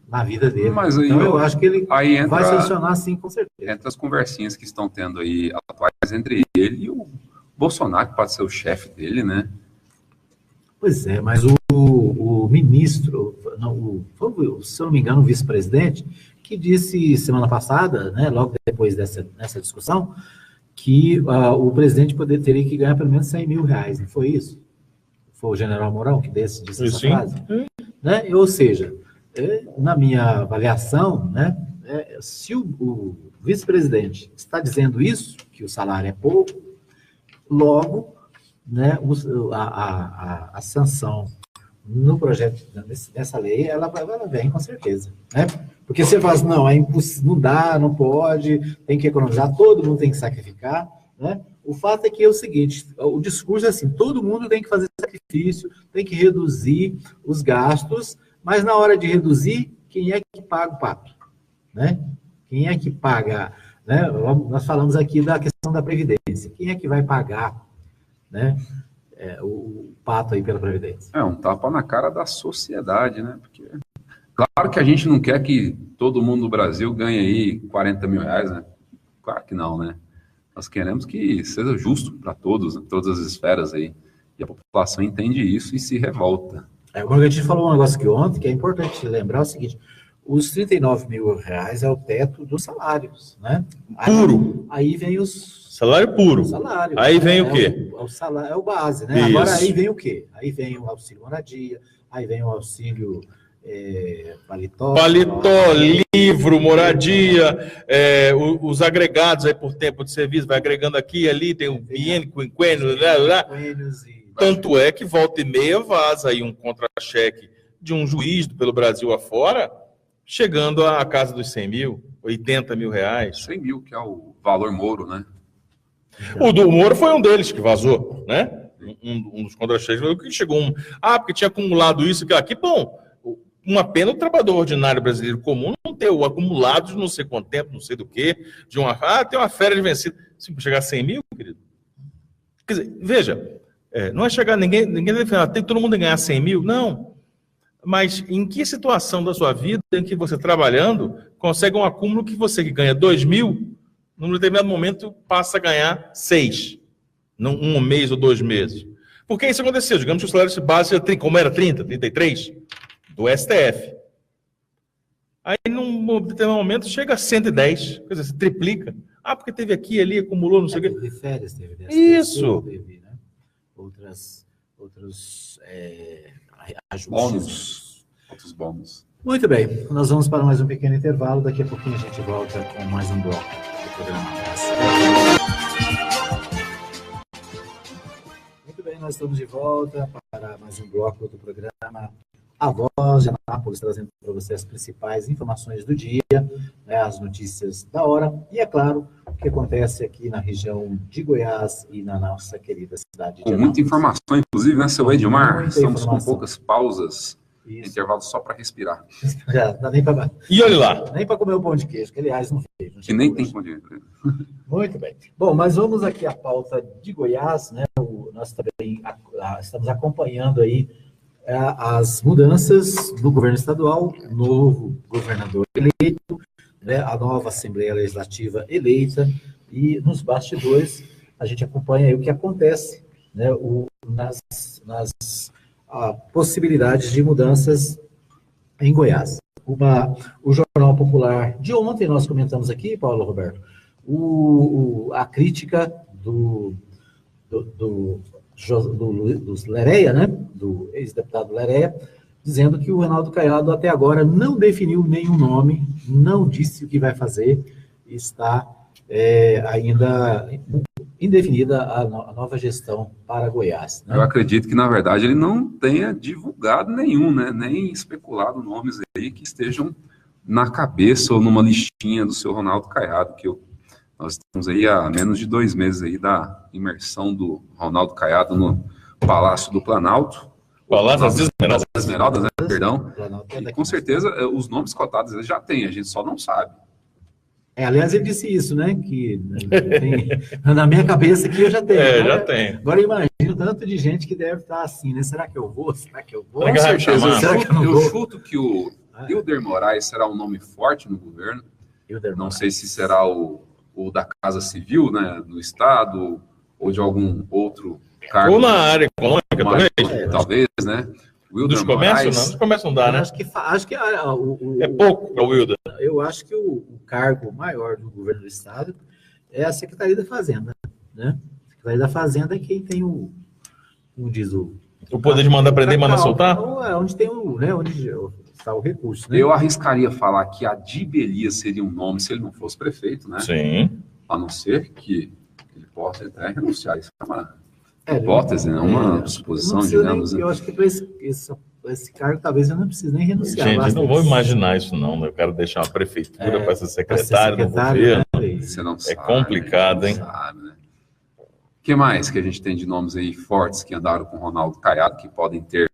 na vida dele. Mas então, eu acho que ele vai sancionar sim, com certeza. Entre as conversinhas que estão tendo aí atuais entre ele e o Bolsonaro, que pode ser o chefe dele, né? Pois é, mas o ministro, se eu não me engano, o vice-presidente, que disse semana passada, né, logo depois dessa discussão, que o presidente teria que ganhar pelo menos 100 mil reais, não foi isso? Foi o general Mourão que disse essa frase? Né? Ou seja, na minha avaliação, né, se o vice-presidente está dizendo isso, que o salário é pouco, logo, né, a sanção no projeto dessa lei, ela vem com certeza, né? Porque você fala assim, não, é impossível, não dá, não pode, tem que economizar, todo mundo tem que sacrificar, né? O fato é que é o seguinte, o discurso é assim, todo mundo tem que fazer sacrifício, tem que reduzir os gastos, mas na hora de reduzir, quem é que paga o pato? Né? Quem é que paga? Né? Nós falamos aqui da questão da Previdência. Quem é que vai pagar, né, o pato aí pela Previdência? É um tapa na cara da sociedade, né? Porque, claro que a gente não quer que todo mundo no Brasil ganhe aí 40 mil reais, né? Claro que não, né? Nós queremos que seja justo para todos, né? Todas as esferas aí. E a população entende isso e se revolta. O Margarete falou um negócio aqui ontem que é importante lembrar o seguinte, os 39 mil reais é o teto dos salários, né? Puro. Aí vem os... Salário puro. Salário. Aí vem o quê? O salário, é o base, né? Isso. Agora aí vem o quê? Aí vem o auxílio moradia, aí vem o auxílio paletó, livro, moradia, os agregados aí por tempo de serviço, vai agregando aqui, ali, tem o biênio, quinquênio, tanto é que volta e meia vaza aí um contra-cheque de um juiz pelo Brasil afora, chegando à casa dos 100 mil, 80 mil reais. 100 mil, que é o valor Moro, né? O do Moro foi um deles que vazou, né? Um dos contra-cheques, que chegou porque tinha acumulado isso, aqui, bom, uma pena o trabalhador ordinário brasileiro comum não ter o acumulado de não sei quanto tempo, não sei do que, tem uma férias vencida. Se chegar a 100 mil, querido. Quer dizer, veja, não é chegar, ninguém deve falar, tem todo mundo ganhar 100 mil? Não. Mas em que situação da sua vida em que você trabalhando consegue um acúmulo que você que ganha 2 mil, num determinado momento passa a ganhar 6, num mês ou 2 meses? Por que isso aconteceu? Digamos que o salário base, como era 30, 33, do STF. Aí, num determinado momento, chega a 110, quer dizer, se triplica. Porque teve aqui, ali, acumulou, não sei o quê. Teve férias, teve isso. Teve, né? Outros ajustes. Outros bônus. Muito bem, nós vamos para mais um pequeno intervalo. Daqui a pouquinho a gente volta com mais um bloco do programa. Muito bem, nós estamos de volta para mais um bloco do programa A Voz de Anápolis, trazendo para você as principais informações do dia, né, as notícias da hora e, é claro, o que acontece aqui na região de Goiás e na nossa querida cidade de Anápolis. Com muita informação, inclusive, né, seu Edmar? Estamos com poucas pausas. Isso. Intervalo só para respirar. Já, dá nem para... E olha lá. Nem para comer o pão de queijo, que aliás não fez. Que nem tem pão de queijo. Muito bem. Bom, mas vamos aqui à pauta de Goiás, né? Nós também estamos acompanhando aí as mudanças do governo estadual, novo governador eleito, né? A nova Assembleia Legislativa eleita, e nos bastidores a gente acompanha aí o que acontece, né? Nas possibilidades de mudanças em Goiás. O Jornal Popular de ontem, nós comentamos aqui, Paulo Roberto, a crítica do Lereia, né, do ex-deputado Lereia, dizendo que o Ronaldo Caiado até agora não definiu nenhum nome, não disse o que vai fazer, está ainda indefinida a nova gestão para Goiás. Né? Eu acredito que, na verdade, ele não tenha divulgado nenhum, né? Nem especulado nomes aí que estejam na cabeça ou numa listinha do seu Ronaldo Caiado, que nós estamos aí há menos de 2 meses aí da imersão do Ronaldo Caiado no Palácio do Planalto. Palácio das Esmeraldas, né? Perdão. E, com certeza, os nomes cotados ele já tem, a gente só não sabe. Aliás, ele disse isso, né? Que na minha cabeça aqui eu já tenho. Já tenho. Agora imagino tanto de gente que deve estar assim, né? Será que eu vou? Será que eu vou? Com certeza. Eu chuto que o Hilder Moraes será um nome forte no governo. Não sei se será o da Casa Civil, né? No Estado, ou de algum outro cargo. Ou na área econômica também. Talvez, né? Dos comércios, não. Dos comércios não dá, né? Acho que é pouco para o Wilder. Eu acho que o cargo maior do governo do Estado é a Secretaria da Fazenda, né? A Secretaria da Fazenda é quem tem como diz o poder de mandar prender e mandar soltar? Onde tem onde está o recurso, né? Eu arriscaria falar que a Dibelias seria um nome se ele não fosse prefeito, né? Sim. A não ser que ele possa até renunciar. Isso é uma hipótese, né? Uma suposição, digamos. Eu acho que para esse cargo talvez eu não precise nem renunciar. Gente, não vou imaginar isso não. Eu quero deixar uma prefeitura para ser secretário do governo. Né? Você não sabe, complicado, hein? Sabe, né? O que mais que a gente tem de nomes aí fortes que andaram com o Ronaldo Caiado que podem ter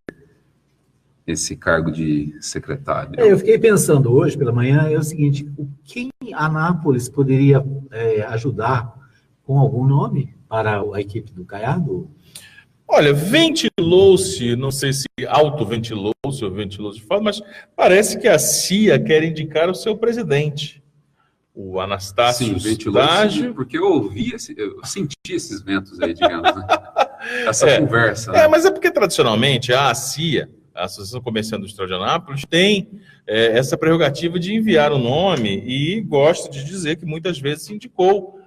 esse cargo de secretário? Eu fiquei pensando hoje pela manhã, é o seguinte, quem Anápolis poderia ajudar com algum nome para a equipe do Caiado? Olha, ventilou-se, não sei se autoventilou-se ou ventilou-se de fora, mas parece que a CIA quer indicar o seu presidente, o Anastácio Dágio. Porque eu senti esses ventos aí, digamos, né? Essa conversa. Né? Mas é porque tradicionalmente a CIA, a Associação Comercial Industrial de Anápolis, tem essa prerrogativa de enviar o nome e gosto de dizer que muitas vezes se indicou,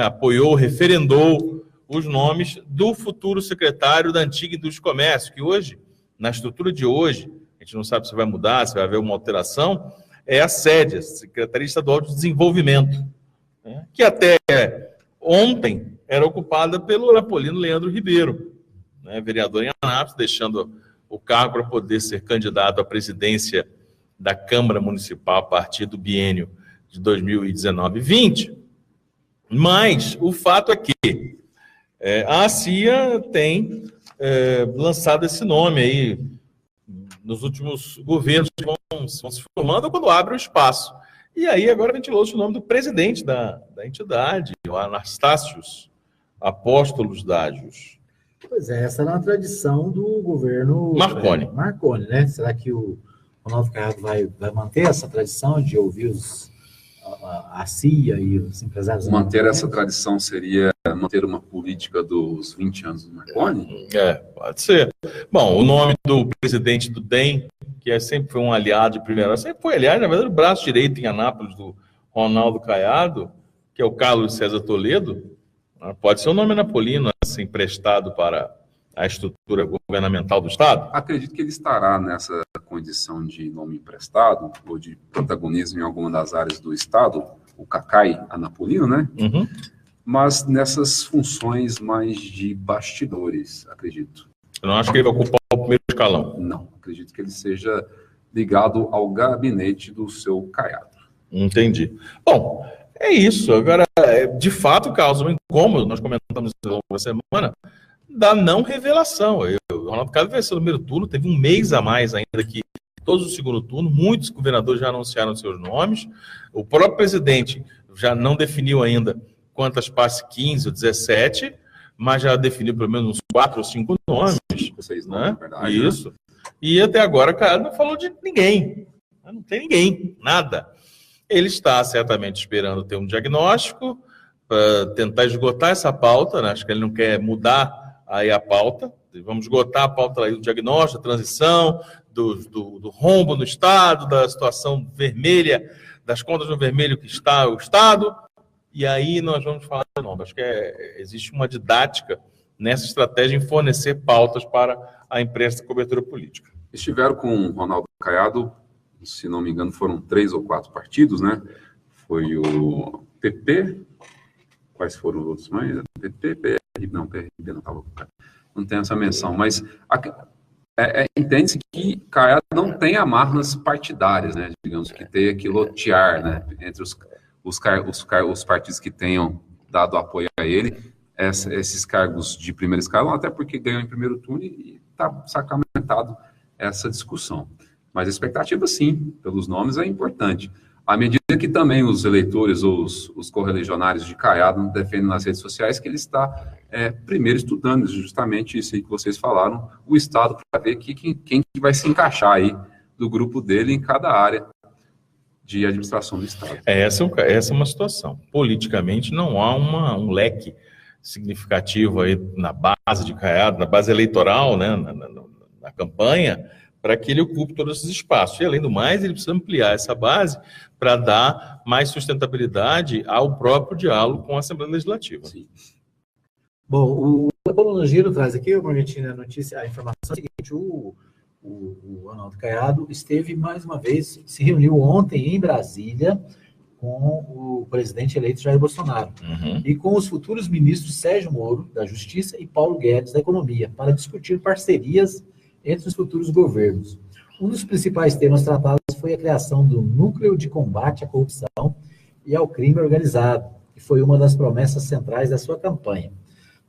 apoiou, referendou os nomes do futuro secretário da antiga Indústria e Comércio, que hoje, na estrutura de hoje, a gente não sabe se vai mudar, se vai haver uma alteração, é a SEDES, a Secretaria Estadual de Desenvolvimento, né, que até ontem era ocupada pelo Napolino Leandro Ribeiro, né, vereador em Anápolis, deixando o cargo para poder ser candidato à presidência da Câmara Municipal a partir do biênio de 2019-20. Mas o fato é que a CIA tem lançado esse nome aí nos últimos governos que vão se formando quando abre o espaço. E aí agora ventilou-se o nome do presidente da entidade, o Anastácios Apóstolos Dágios. Pois é, essa era uma tradição do governo Marconi, né? Será que o Ronaldo Caiado vai manter essa tradição de ouvir a CIA e os empresários? Manter essa tradição seria manter uma política dos 20 anos do Marconi? Pode ser. Bom, o nome do presidente do DEM, que sempre foi um aliado de primeira hora, sempre foi, aliás, na verdade, o braço direito em Anápolis do Ronaldo Caiado, que é o Carlos César Toledo, pode ser um nome napolino, assim, emprestado para a estrutura governamental do Estado? Acredito que ele estará nessa condição de nome emprestado ou de protagonismo em alguma das áreas do Estado, o Cacai Anapolino, né? Uhum. Mas nessas funções mais de bastidores, acredito. Eu não acho que ele vai ocupar o primeiro escalão. Não, acredito que ele seja ligado ao gabinete do seu Caiado. Entendi. Bom, é isso. Agora, de fato, causa um incômodo, nós comentamos isso na semana, da não revelação. O Ronaldo Caiado venceu o primeiro turno, teve um mês a mais ainda que todos o segundo turno, muitos governadores já anunciaram seus nomes, o próprio presidente já não definiu ainda quantas passes, 15 ou 17, mas já definiu pelo menos uns 4 ou 5 nomes. 5, 6 né? nomes, verdade. Isso. Né? E até agora, cara, não falou de ninguém. Não tem ninguém, nada. Ele está certamente esperando ter um diagnóstico para tentar esgotar essa pauta, né? Acho que ele não quer mudar aí a pauta. Vamos esgotar a pauta aí do diagnóstico, da transição, do rombo no Estado, da situação vermelha, das contas no vermelho que está o Estado. E aí nós vamos falar de novo. Acho que existe uma didática nessa estratégia em fornecer pautas para a imprensa da cobertura política. Estiveram com o Ronaldo Caiado, se não me engano, foram 3 ou 4 partidos, né? Foi o PP, quais foram os outros mais? PP, PRB, não, PRB não estava, não tem essa menção, mas entende-se que Caiado não tem amarras partidárias, né? Digamos que tenha que lotear, né? Entre os partidos que tenham dado apoio a ele, esses cargos de primeiro escalão, até porque ganhou em primeiro turno e está sacramentado essa discussão. Mas a expectativa, sim, pelos nomes é importante. À medida que também os eleitores ou os correligionários de Caiado defendem nas redes sociais que ele está primeiro estudando justamente isso aí que vocês falaram, o Estado, para ver quem vai se encaixar aí do grupo dele em cada área de administração do Estado. Essa é uma situação. Politicamente, não há um leque significativo aí na base de Caiado, na base eleitoral, né, na campanha, para que ele ocupe todos esses espaços. E, além do mais, ele precisa ampliar essa base para dar mais sustentabilidade ao próprio diálogo com a Assembleia Legislativa. Sim. Bom, o Paulo Giro traz aqui, o Margentina, a informação é a seguinte: o Ronaldo Caiado esteve, mais uma vez, se reuniu ontem em Brasília com o presidente eleito Jair Bolsonaro e com os futuros ministros Sérgio Moro, da Justiça, e Paulo Guedes, da Economia, para discutir parcerias entre os futuros governos. Um dos principais temas tratados foi a criação do Núcleo de Combate à Corrupção e ao Crime Organizado, que foi uma das promessas centrais da sua campanha.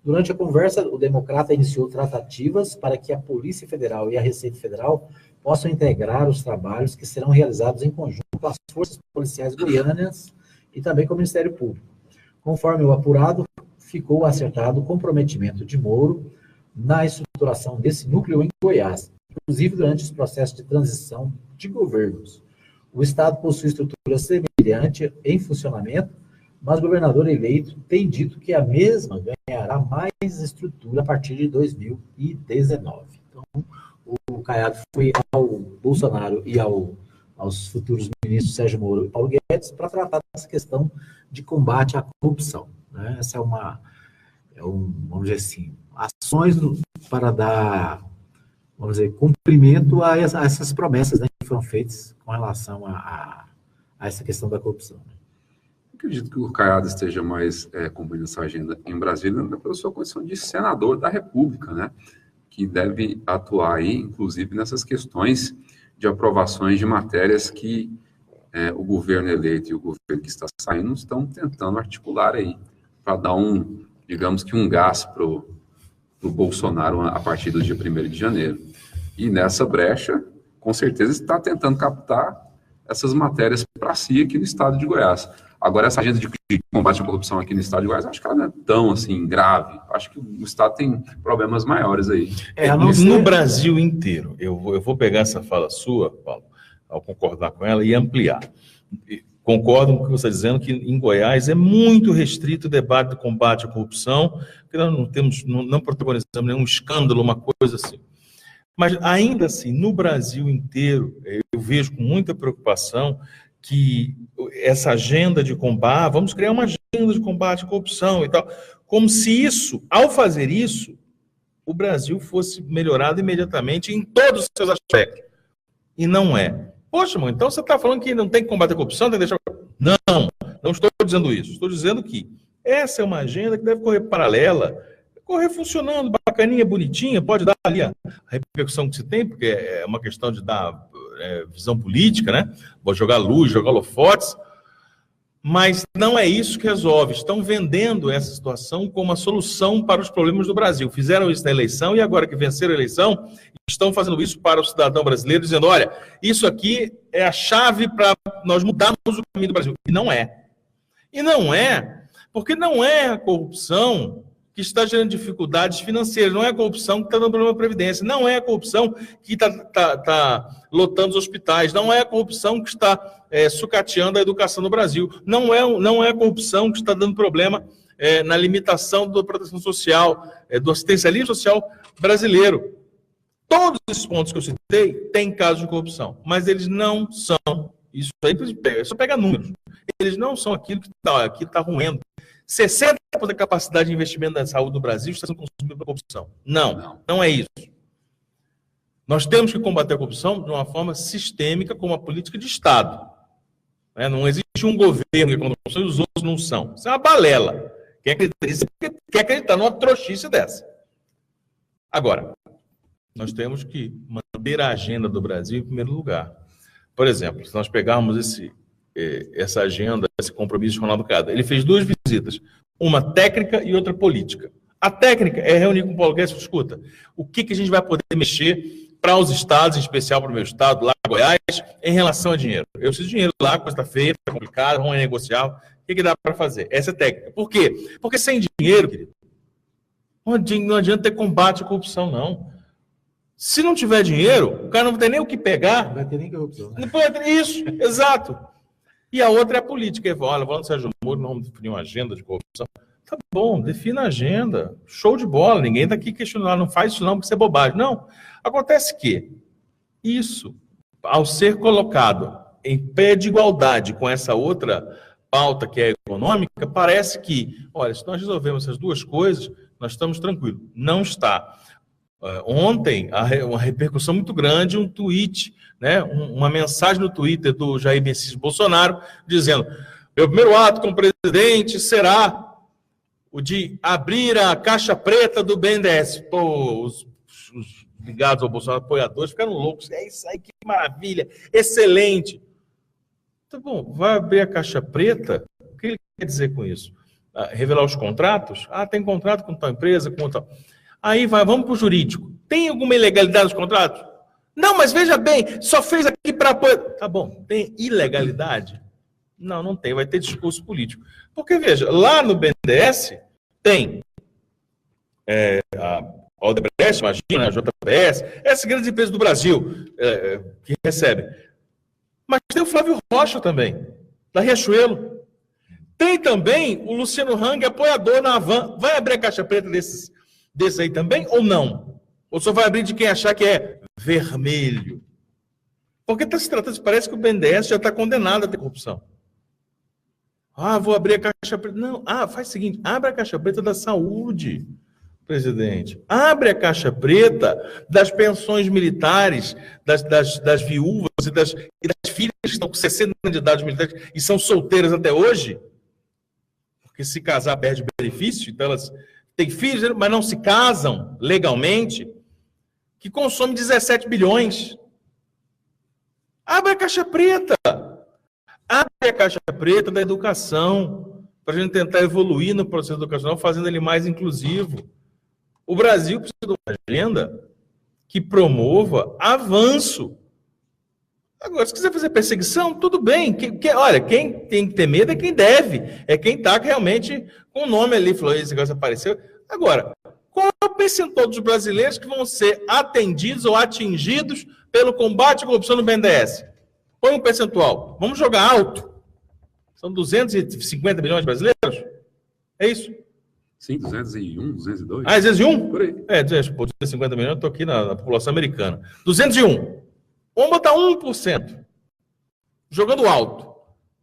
Durante a conversa, o democrata iniciou tratativas para que a Polícia Federal e a Receita Federal possam integrar os trabalhos que serão realizados em conjunto com as forças policiais goianas e também com o Ministério Público. Conforme o apurado, ficou acertado o comprometimento de Moro na estruturação desse núcleo em Goiás, inclusive durante os processos de transição de governos. O Estado possui estrutura semelhante em funcionamento, mas o governador eleito tem dito que a mesma ganhará mais estrutura a partir de 2019. Então, o Caiado foi ao Bolsonaro e aos futuros ministros Sérgio Moro e Paulo Guedes para tratar dessa questão de combate à corrupção, né? Essa vamos dizer assim, ações para dar, vamos dizer, cumprimento a essas promessas, né, que foram feitas com relação a essa questão da corrupção. Acredito que o Caiado esteja mais cumprindo essa agenda em Brasília pela sua condição de senador da República, né, que deve atuar aí, inclusive, nessas questões de aprovações de matérias que o governo eleito e o governo que está saindo estão tentando articular aí, para dar digamos que um gás para o Bolsonaro a partir do dia 1º de janeiro. E nessa brecha, com certeza, está tentando captar essas matérias para si aqui no estado de Goiás. Agora, essa agenda de combate à corrupção aqui no estado de Goiás, acho que ela não é tão, assim, grave. Acho que o estado tem problemas maiores aí. No Brasil inteiro, eu vou pegar essa fala sua, Paulo, ao concordar com ela, e ampliar. Concordo com o que você está dizendo, que em Goiás é muito restrito o debate do combate à corrupção, porque nós não protagonizamos nenhum escândalo, uma coisa assim. Mas, ainda assim, no Brasil inteiro, eu vejo com muita preocupação que essa agenda de combate, vamos criar uma agenda de combate à corrupção e tal, como se isso, ao fazer isso, o Brasil fosse melhorado imediatamente em todos os seus aspectos. E não é. Poxa, mano, então você está falando que não tem que combater a corrupção, tem que deixar... Não estou dizendo isso. Estou dizendo que essa é uma agenda que deve correr paralela, correr funcionando, bacaninha, bonitinha, pode dar ali a repercussão que se tem, porque é uma questão de dar visão política, né? Vou jogar luz, jogar holofotes, mas não é isso que resolve. Estão vendendo essa situação como a solução para os problemas do Brasil. Fizeram isso na eleição e agora que venceram a eleição, estão fazendo isso para o cidadão brasileiro, dizendo, olha, isso aqui é a chave para nós mudarmos o caminho do Brasil. E não é. E não é, porque não é a corrupção que está gerando dificuldades financeiras, não é a corrupção que está dando problema na Previdência, não é a corrupção que está lotando os hospitais, não é a corrupção que está sucateando a educação no Brasil, não é a corrupção que está dando problema na limitação da proteção social, do assistencialismo social brasileiro. Todos esses pontos que eu citei têm casos de corrupção, mas eles não são, isso aí só pega números, eles não são aquilo que está ruendo. 60% da capacidade de investimento da saúde do Brasil está sendo consumido pela corrupção. Não é isso. Nós temos que combater a corrupção de uma forma sistêmica, com uma política de Estado. Não existe um governo que é contra a corrupção e os outros não são. Isso é uma balela. Quem acreditar numa trouxice dessa. Agora, nós temos que manter a agenda do Brasil em primeiro lugar. Por exemplo, se nós pegarmos essa agenda, esse compromisso de Ronaldo Caiado, ele fez 2 visitas, uma técnica e outra política. A técnica é reunir com o Paulo Guedes e escuta, o que a gente vai poder mexer para os estados, em especial para o meu estado, lá Goiás, em relação a dinheiro. Eu preciso de dinheiro lá, coisa está feia, está complicada, vamos negociar. O que dá para fazer? Essa é a técnica. Por quê? Porque sem dinheiro, querido, não adianta ter combate à corrupção, não. Se não tiver dinheiro, o cara não vai ter nem o que pegar. Não vai ter nem corrupção. Não pode ter isso, exato. E a outra é a política. Olha, vamos no Sérgio Moro, não vamos definir uma agenda de corrupção. Tá bom, defina a agenda. Show de bola, ninguém está aqui questionando. Não faz isso não, porque isso é bobagem. Não. Acontece que isso, ao ser colocado em pé de igualdade com essa outra pauta que é econômica, parece que, olha, se nós resolvemos essas duas coisas, nós estamos tranquilos. Não está. Ontem, uma repercussão muito grande, um tweet, né, uma mensagem no Twitter do Jair Messias Bolsonaro, dizendo, meu primeiro ato como presidente será o de abrir a caixa preta do BNDES. Pô, os ligados ao Bolsonaro, apoiadores, ficaram loucos. É isso aí, que maravilha, excelente. Tá bom, vai abrir a caixa preta? O que ele quer dizer com isso? Revelar os contratos? Tem contrato com tal empresa, com tal... Aí vamos para o jurídico. Tem alguma ilegalidade nos contratos? Não, mas veja bem, só fez aqui para apoio. Tá bom, tem ilegalidade? Não tem, vai ter discurso político. Porque, veja, lá no BNDES tem a Odebrecht, imagina, a JBS, essas grandes empresas do Brasil que recebem. Mas tem o Flávio Rocha também, da Riachuelo. Tem também o Luciano Hang, apoiador na Havan. Vai abrir a caixa preta desse aí também ou não? Ou só vai abrir de quem achar que é vermelho? Porque está se tratando, parece que o BNDES já está condenado a ter corrupção. Vou abrir a caixa preta. Não, faz o seguinte, abre a caixa preta da saúde, presidente. Abre a caixa preta das pensões militares, das viúvas e das filhas que estão com 60 anos de idade militares e são solteiras até hoje. Porque se casar perde benefício, então elas têm filhos, mas não se casam legalmente, que consome 17 bilhões. Abre a caixa preta. Abre a caixa preta da educação, para a gente tentar evoluir no processo educacional, fazendo ele mais inclusivo. O Brasil precisa de uma agenda que promova avanço. Agora, se quiser fazer perseguição, tudo bem. Olha, quem tem que ter medo é quem deve. É quem está realmente com o nome ali, falou, esse negócio apareceu. Agora, qual é o percentual dos brasileiros que vão ser atendidos ou atingidos pelo combate à corrupção no BNDES? Põe um percentual. Vamos jogar alto. São 250 milhões de brasileiros? É isso? Sim, 201, 202. 201? Por aí. 250 milhões, eu estou aqui na população americana. 201. Vamos botar 1%. Jogando alto.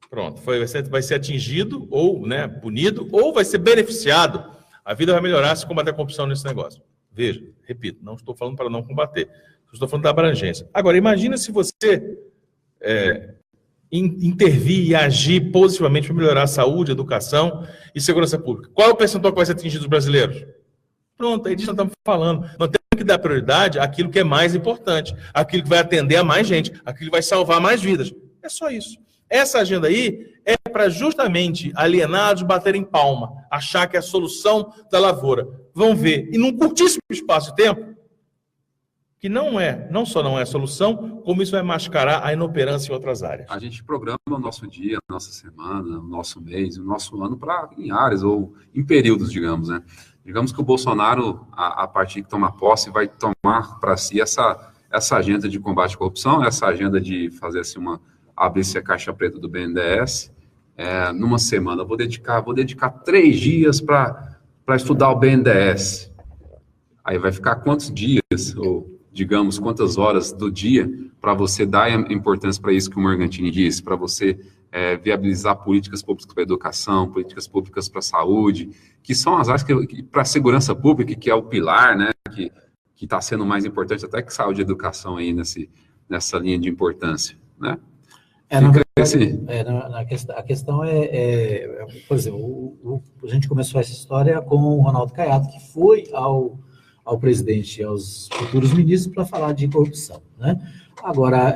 Pronto. Vai ser atingido, ou punido, ou vai ser beneficiado. A vida vai melhorar se combater a corrupção nesse negócio. Veja, repito, não estou falando para não combater, estou falando da abrangência. Agora, imagina se você intervir e agir positivamente para melhorar a saúde, a educação e segurança pública. Qual é o percentual que vai ser atingido dos brasileiros? Pronto, aí disso nós estamos falando. Nós temos que dar prioridade àquilo que é mais importante, àquilo que vai atender a mais gente, àquilo que vai salvar mais vidas. É só isso. Essa agenda aí é para justamente alienados baterem palma, achar que é a solução da lavoura. Vão ver, e num curtíssimo espaço de tempo, que não só não é a solução, como isso vai mascarar a inoperância em outras áreas. A gente programa o nosso dia, a nossa semana, o nosso mês, o nosso ano em áreas ou em períodos, digamos, né? Digamos que o Bolsonaro, a partir que toma posse, vai tomar para si essa agenda de combate à corrupção, essa agenda de fazer assim abrir-se a caixa preta do BNDES. Numa semana, vou dedicar 3 dias para estudar o BNDES. Aí vai ficar quantos dias, ou digamos, quantas horas do dia para você dar importância para isso que o Morgantini disse, para você viabilizar políticas públicas para a educação, políticas públicas para a saúde, que são as áreas para a segurança pública, que é o pilar, né, que está sendo mais importante até que saúde e educação aí nessa linha de importância, né? Na verdade, a questão por exemplo, a gente começou essa história com o Ronaldo Caiado, que foi ao presidente e aos futuros ministros para falar de corrupção, né? Agora,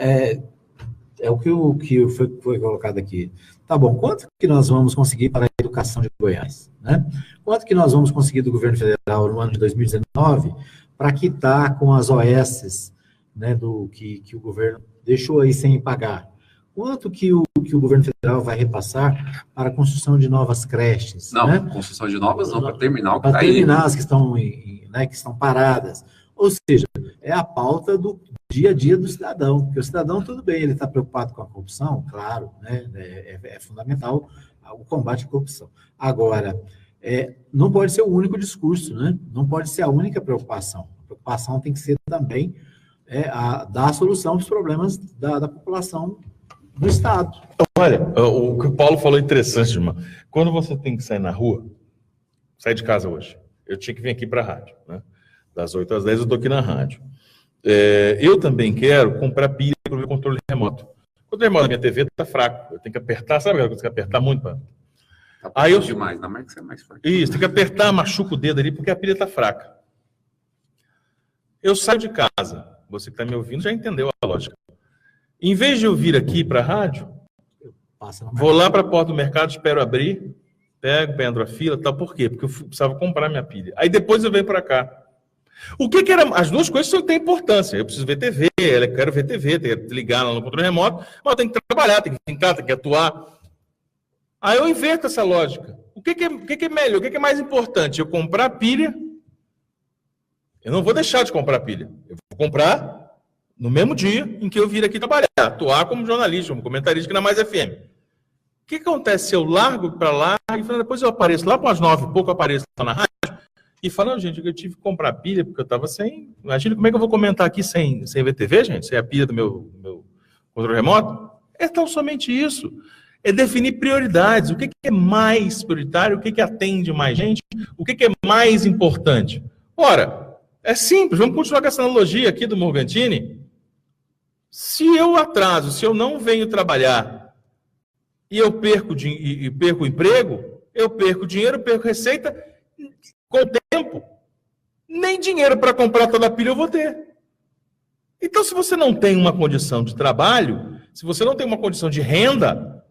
o que foi colocado aqui. Tá bom, quanto que nós vamos conseguir para a educação de Goiás, né? Quanto que nós vamos conseguir do governo federal no ano de 2019 para quitar com as OSs, né, que o governo deixou aí sem pagar? Quanto que o governo federal vai repassar para a construção de novas creches? Não, né? Construção de novas não, para terminar o que está aí. Para terminar as que estão paradas. Ou seja, é a pauta do dia a dia do cidadão. Porque o cidadão, tudo bem, ele está preocupado com a corrupção, claro, né? É fundamental o combate à corrupção. Agora, não pode ser o único discurso, né? Não pode ser a única preocupação. A preocupação tem que ser também dar a solução para os problemas da população do Estado. Olha, o que o Paulo falou é interessante, irmão. Quando você tem que sair na rua, sair de casa hoje, eu tinha que vir aqui para a rádio, né? Das 8 às 10 eu estou aqui na rádio. Eu também quero comprar pilha para o meu controle remoto. O controle remoto da minha TV está fraco. Eu tenho que apertar, sabe aquela coisa que apertar muito? Tá aí demais, na marca você é mais forte. Isso, tem que apertar, machuca o dedo ali, porque a pilha está fraca. Eu saio de casa, você que está me ouvindo já entendeu a lógica. Em vez de eu vir aqui para a rádio, vou lá para a porta do mercado, espero abrir, entro a fila, tal. Por quê? Porque eu precisava comprar minha pilha. Aí depois eu venho para cá. O que era? As duas coisas têm importância. Eu preciso ver TV, eu quero ver TV, tenho que ligar lá no controle remoto, mas eu tenho que trabalhar, tenho que ficar, tenho que atuar. Aí eu inverto essa lógica. O que é melhor? O que é mais importante? Eu comprar pilha? Eu não vou deixar de comprar pilha. Eu vou comprar no mesmo dia em que eu vir aqui trabalhar, atuar como jornalista, como comentarista aqui na Mais FM. O que acontece se eu largo para lá e depois eu apareço lá para as 9 e pouco, eu apareço lá na rádio e falo, gente, eu tive que comprar pilha porque eu estava sem... Imagina como é que eu vou comentar aqui sem ver TV, gente? Sem a pilha do meu controle remoto? É tão somente isso. É definir prioridades. O que é mais prioritário? O que atende mais gente? O que é mais importante? Ora, é simples. Vamos continuar com essa analogia aqui do Morgantini. Se eu atraso, se eu não venho trabalhar e eu perco o emprego, eu perco dinheiro, perco receita, com o tempo, nem dinheiro para comprar toda a pilha eu vou ter. Então, se você não tem uma condição de trabalho, se você não tem uma condição de renda,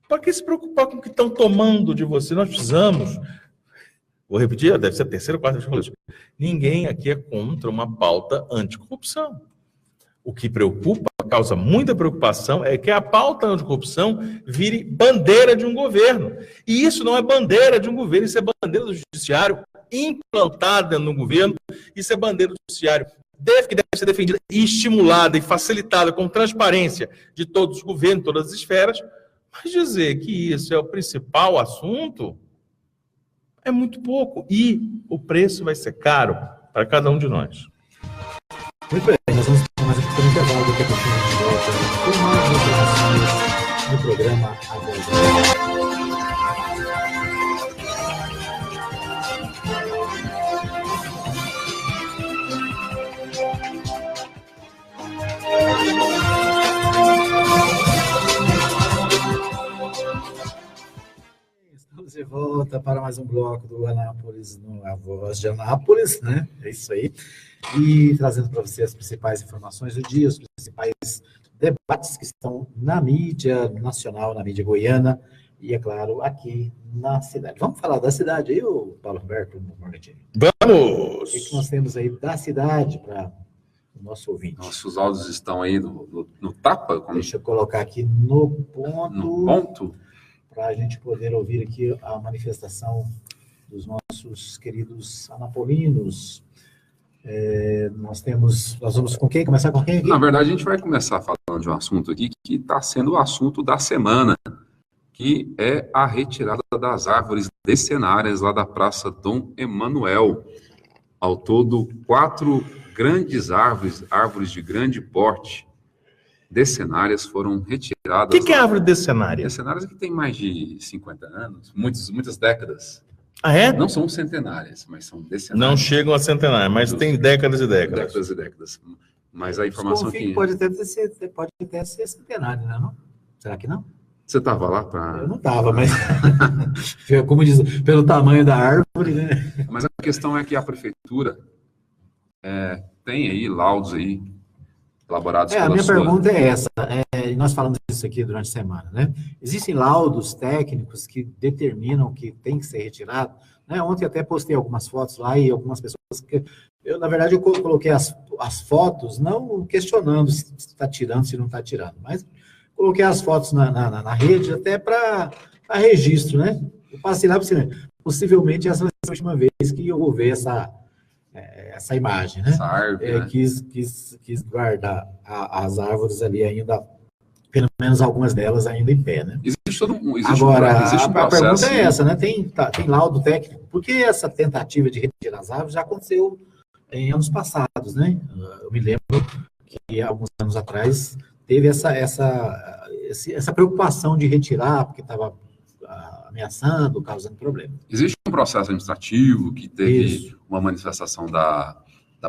para que se preocupar com o que estão tomando de você? Nós precisamos... Vou repetir, deve ser a terceira ou quarta vez que eu falo isso. Ninguém aqui é contra uma pauta anticorrupção. O que preocupa, causa muita preocupação, é que a pauta anticorrupção vire bandeira de um governo. E isso não é bandeira de um governo, isso é bandeira do judiciário implantada no governo, isso é bandeira do judiciário que deve ser defendida e estimulada e facilitada com transparência de todos os governos, todas as esferas, mas dizer que isso é o principal assunto é muito pouco. E o preço vai ser caro para cada um de nós. Muito bem, nós vamos mais aqui para o intervalo, daqui a pouquinho a gente volta com mais informações do programa A Voz. volta para mais um bloco do Anápolis, A Voz de Anápolis, né? É isso aí. E trazendo para você as principais informações do dia, os principais debates que estão na mídia nacional, na mídia goiana e, é claro, aqui na cidade. Vamos falar da cidade aí, o Paulo Roberto Morgantini? Vamos! O que nós temos aí da cidade para o nosso ouvinte? Nossos áudios estão aí no tapa? Deixa eu colocar aqui no ponto. No ponto? Para a gente poder ouvir aqui a manifestação dos nossos queridos anapolinos. Nós vamos com quem? Começar com quem aqui? Na verdade, a gente vai começar falando de um assunto aqui que está sendo o assunto da semana, que é a retirada das árvores decenárias lá da Praça Dom Emanuel. Ao todo, 4 grandes árvores de grande porte, decenárias, foram retiradas. O que é árvore decenária? Decenárias que tem mais de 50 anos, muitas décadas. Ah, é? Não são centenárias, mas são decenárias. Não chegam a centenária, mas tem décadas e décadas. Décadas e décadas. Mas a informação que... Pode até ser centenário, né? Não? Será que não? Você estava lá para... Eu não estava, mas... Como diz, pelo tamanho da árvore, né? Mas a questão é que a prefeitura tem aí laudos aí elaborados pela A minha pergunta é essa, e nós falamos isso aqui durante a semana, né? Existem laudos técnicos que determinam que tem que ser retirado, né? Ontem até postei algumas fotos lá e algumas pessoas que... na verdade, eu coloquei as fotos, não questionando se está tirando, se não está tirando, mas coloquei as fotos na rede até para registro, né? Eu passei lá para você, possivelmente essa vai ser a última vez que eu vou ver essa imagem, né? Essa árvore, né? Quis guardar as árvores ali ainda, pelo menos algumas delas ainda em pé, né? Agora, a pergunta é essa, né? Tem laudo técnico, porque essa tentativa de retirar as árvores já aconteceu em anos passados, né? Eu me lembro que alguns anos atrás teve essa preocupação de retirar, porque estava ameaçando, causando problema. Existe um processo administrativo que teve uma manifestação da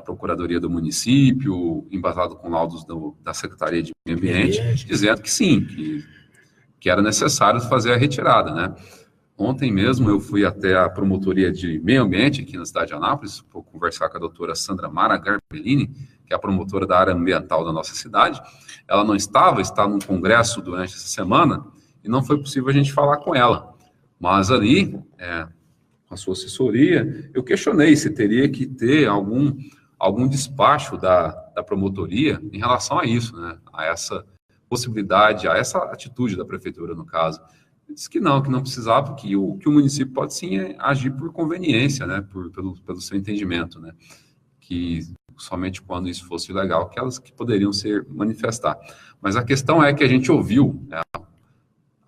Procuradoria do Município, embasado com laudos da Secretaria de Meio Ambiente, dizendo que sim, que era necessário fazer a retirada, né? Ontem mesmo eu fui até a Promotoria de Meio Ambiente aqui na cidade de Anápolis, para conversar com a doutora Sandra Mara Garbellini, que é a promotora da área ambiental da nossa cidade. Ela não está num congresso durante essa semana, e não foi possível a gente falar com ela. Mas ali, com a sua assessoria, eu questionei se teria que ter algum despacho da promotoria em relação a isso, né? A essa possibilidade, a essa atitude da prefeitura, no caso. Ele disse que não precisava, que o município pode sim agir por conveniência, né? Pelo seu entendimento, né? Que somente quando isso fosse legal que elas que poderiam se manifestar. Mas a questão é que a gente ouviu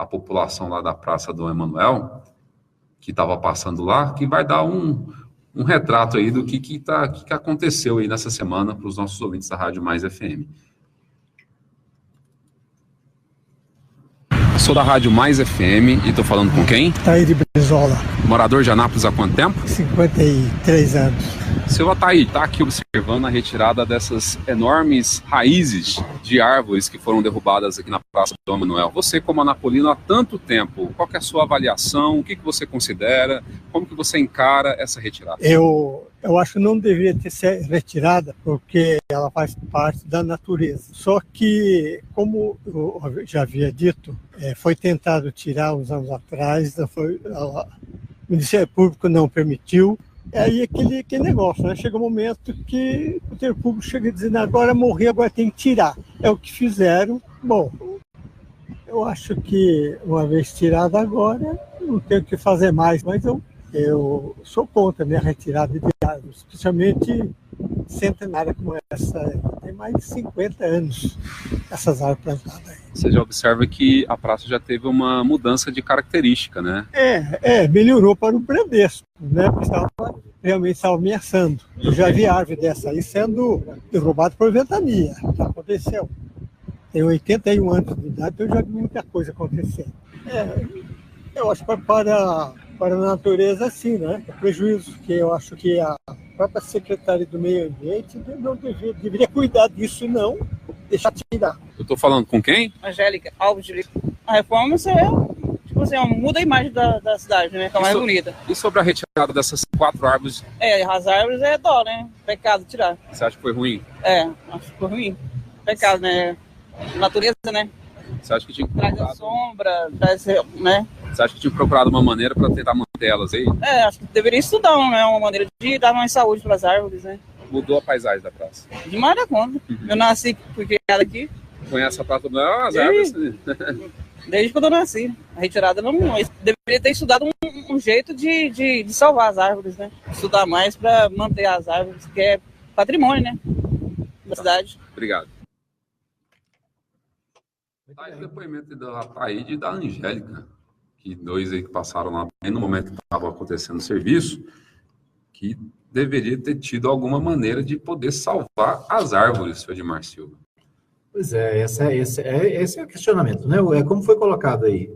a população lá da Praça Dom Emanuel, que estava passando lá, que vai dar um retrato aí do que aconteceu aí nessa semana para os nossos ouvintes da Rádio Mais FM. Sou da Rádio Mais FM e estou falando com quem? Taíde Brizola. Morador de Anápolis há quanto tempo? 53 anos. Seu Ataí, está aqui observando a retirada dessas enormes raízes de árvores que foram derrubadas aqui na Praça Dom Emanuel. Você, como anapolino, há tanto tempo, qual que é a sua avaliação? O que você considera? Como que você encara essa retirada? Eu acho que não deveria ter sido retirada, porque ela faz parte da natureza. Só que, como eu já havia dito, foi tentado tirar uns anos atrás, o Ministério Público não permitiu. Aí aquele negócio, né? Chega um momento que o poder público chega dizendo agora morreu, agora tem que tirar. É o que fizeram. Bom, eu acho que uma vez tirada agora, não tem o que fazer mais, mas eu sou contra a minha retirada de árvores, especialmente centenária como essa. Tem mais de 50 anos essas árvores plantadas aí. Você já observa que a praça já teve uma mudança de característica, né? Melhorou para o Bradesco, né? Porque realmente estava ameaçando. Eu já vi árvore dessa aí sendo derrubada por ventania. Já aconteceu. Tenho 81 anos de idade, então eu já vi muita coisa acontecendo. Eu acho que para a natureza, assim, né? É prejuízo, que eu acho que a própria Secretaria do Meio Ambiente não deveria cuidar disso e não deixar tirar. Eu estou falando com quem? Angélica Alves de Lima. A reforma sou eu. tipo assim, muda a imagem da cidade, né? Fica mais bonita. E sobre a retirada dessas 4 árvores? As árvores é dó, né? Pecado tirar. Você acha que foi ruim? Acho que foi ruim. Pecado, né? Natureza, né? Você acha que tinha procurado... sombra, né? Você acha que tinha procurado uma maneira para tentar manter elas aí? Acho que deveria estudar, né? Uma maneira de dar mais saúde para as árvores, né? Mudou a paisagem da praça? Demais da conta. Eu nasci, fui criada aqui. Conhece a praça do as árvores? Desde quando eu nasci. A retirada não... Deveria ter estudado um jeito de salvar as árvores, né? Estudar mais para manter as árvores, que é patrimônio, né? Da cidade. Obrigado. Tá aí o depoimento da Taíde e da Angélica, que 2 aí que passaram lá bem no momento que estava acontecendo o serviço, que deveria ter tido alguma maneira de poder salvar as árvores, senhor Edmar Silva. Pois é, esse é o questionamento, né? É como foi colocado aí.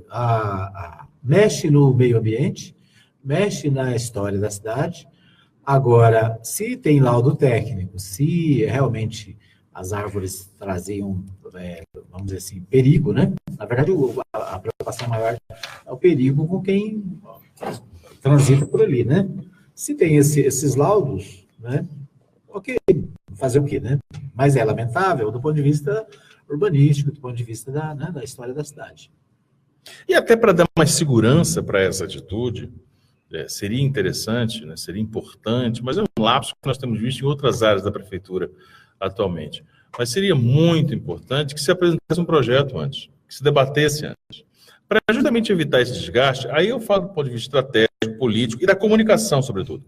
Mexe no meio ambiente, mexe na história da cidade. Agora, se tem laudo técnico, se realmente as árvores traziam, vamos dizer assim, perigo, né? Na verdade, a preocupação maior é o perigo com quem transita por ali, né? Se tem esses laudos, né? Ok, fazer o quê, né? Mas é lamentável do ponto de vista urbanístico, do ponto de vista da história da cidade. E até para dar mais segurança para essa atitude, seria interessante, né, seria importante, mas é um lapso que nós temos visto em outras áreas da prefeitura atualmente. Mas seria muito importante que se apresentasse um projeto antes, que se debatesse antes. Para justamente evitar esse desgaste, aí eu falo do ponto de vista estratégico, político e da comunicação, sobretudo.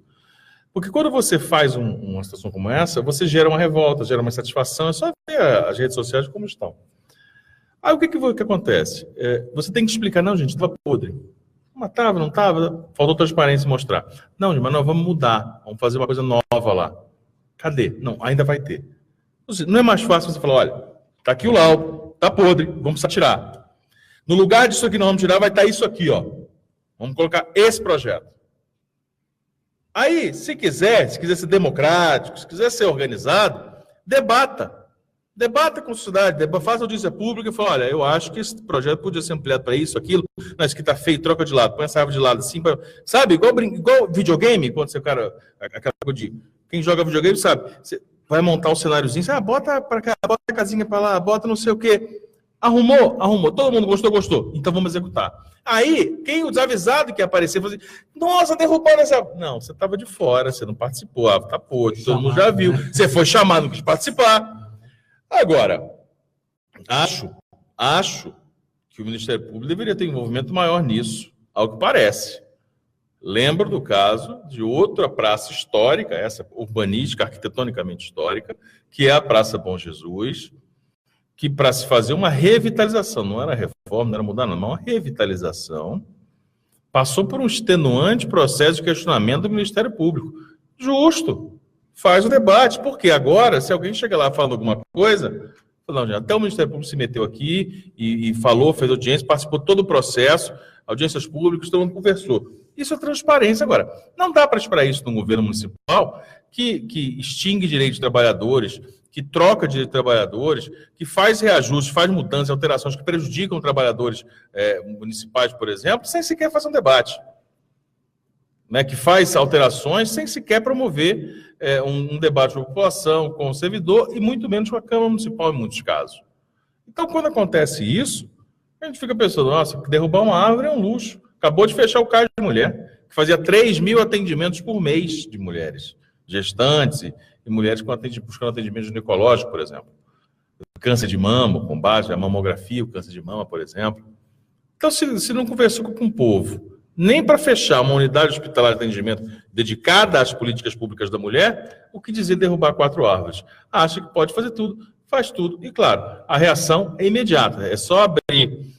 Porque quando você faz uma situação como essa, você gera uma revolta, gera uma insatisfação, é só ver as redes sociais como estão. Aí o que acontece? Você tem que explicar, não, gente, estava podre. Mas estava, não estava, faltou transparência e mostrar. Não, mas nós vamos mudar, vamos fazer uma coisa nova lá. Cadê? Não, ainda vai ter. Não é mais fácil você falar, olha, está aqui o laudo, está podre, vamos precisar tirar. No lugar disso aqui nós vamos tirar, vai estar isso aqui, ó. Vamos colocar esse projeto. Aí, se quiser ser democrático, se quiser ser organizado, debata. Debata com a sociedade, faça audiência pública e fala, olha, eu acho que esse projeto podia ser ampliado para isso, aquilo, mas que está feio, troca de lado, põe essa árvore de lado, assim, sabe? Igual videogame, quando você, aquela coisa de... Quem joga videogame sabe, você vai montar um cenáriozinho, bota para cá, bota a casinha para lá, bota não sei o quê. Arrumou, todo mundo gostou, então vamos executar. Aí, quem o desavisado que aparecer, falou assim, nossa, derrubaram essa... Não, você estava de fora, você não participou, tá podre, todo mundo já viu, você foi chamado, não quis participar. Agora, acho que o Ministério Público deveria ter envolvimento maior nisso, ao que parece. Lembro do caso de outra praça histórica, essa urbanística, arquitetonicamente histórica, que é a Praça Bom Jesus, que para se fazer uma revitalização, não era reforma, não era mudar, não, mas uma revitalização, passou por um extenuante processo de questionamento do Ministério Público. Justo, faz o debate, porque agora, se alguém chega lá falando alguma coisa, não, até o Ministério Público se meteu aqui e falou, fez audiência, participou de todo o processo, audiências públicas, todo mundo conversou. Isso é transparência. Agora, não dá para esperar isso no governo municipal que extingue direitos de trabalhadores, que troca direitos de trabalhadores, que faz reajustes, faz mudanças, alterações que prejudicam trabalhadores municipais, por exemplo, sem sequer fazer um debate. Né, que faz alterações sem sequer promover um debate com a população, com o servidor, e muito menos com a Câmara Municipal, em muitos casos. Então, quando acontece isso, a gente fica pensando, nossa, derrubar uma árvore é um luxo. Acabou de fechar o CAIS de mulher, que fazia 3.000 atendimentos por mês de mulheres, gestantes e mulheres buscando atendimento ginecológico, por exemplo. Câncer de mama, combate à mamografia, o câncer de mama, por exemplo. Então, se não conversou com o povo, nem para fechar uma unidade hospitalar de atendimento dedicada às políticas públicas da mulher, o que dizer derrubar 4 árvores? Acha que pode fazer tudo, faz tudo. E, claro, a reação é imediata. É só abrir,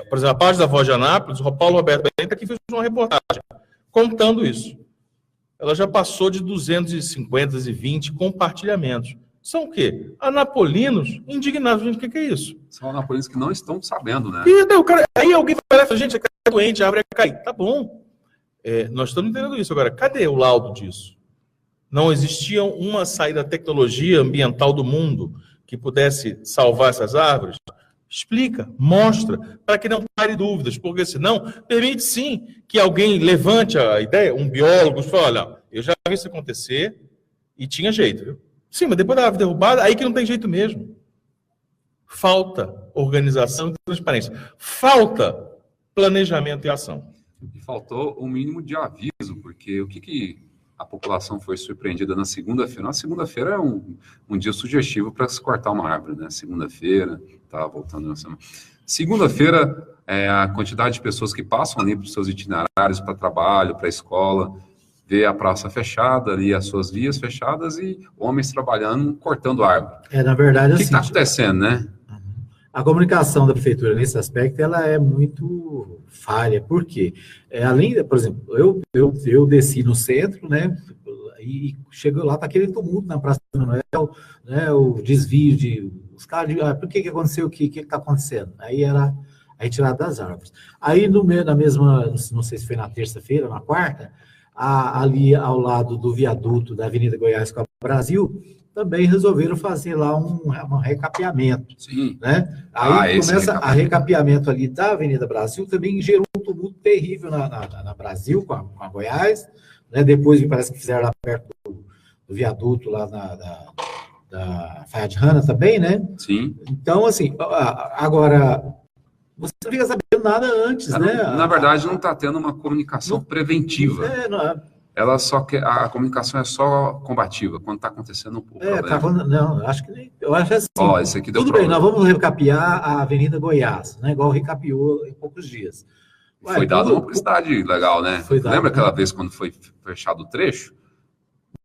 por exemplo, a página da Voz de Anápolis, o Paulo Roberto Benta aqui fez uma reportagem contando isso. Ela já passou de 250, 220 compartilhamentos. São o quê? Anapolinos indignados. Gente, o que é isso? São anapolinos que não estão sabendo, né? Aí alguém vai lá e fala, gente, é doente, a árvore vai cair. Tá bom. Nós estamos entendendo isso. Agora, cadê o laudo disso? Não existia uma saída da tecnologia ambiental do mundo que pudesse salvar essas árvores? Explica, mostra, para que não pare dúvidas, porque senão permite sim que alguém levante a ideia, um biólogo, fala, olha, eu já vi isso acontecer e tinha jeito, viu? Sim, mas depois da árvore derrubada, aí que não tem jeito mesmo. Falta organização e transparência. Falta planejamento e ação. E faltou o mínimo de aviso, porque o que a população foi surpreendida na segunda-feira? Na segunda-feira é um dia sugestivo para se cortar uma árvore, né? Segunda-feira, tá voltando na semana. Segunda-feira, a quantidade de pessoas que passam ali para os seus itinerários, para trabalho, para escola, vê a praça fechada, ali as suas vias fechadas e homens trabalhando, cortando árvore. Na verdade, o que está acontecendo, né? A comunicação da prefeitura nesse aspecto, ela é muito falha. Por quê? Além, por exemplo, eu desci no centro, né, e chegou lá, tá aquele tumulto na Praça do Manuel, né, o desvio de... Os caras, por que aconteceu? O que está acontecendo? Aí era a retirada das árvores. Aí, na mesma, não sei se foi na terça-feira, na quarta, ali ao lado do viaduto da Avenida Goiás com a Brasil, também resolveram fazer lá um recapeamento. Sim. Né? Aí começa a recapeamento ali da Avenida Brasil, também gerou um tumulto terrível na Brasil, com a Goiás, né? Depois me parece que fizeram lá perto do viaduto, lá da Fayad Hanna também, né? Sim. Então, assim, agora, você não fica sabendo nada antes, né? Na verdade, não está tendo uma comunicação preventiva. Ela só quer, a comunicação é só combativa, quando está acontecendo um problema. Não, acho que nem. Eu acho assim. Esse aqui deu tudo problema. Bem, nós vamos recapear a Avenida Goiás, né? Igual recapeou em poucos dias. Foi dada uma publicidade legal, né? Lembra aquela vez quando foi fechado o trecho?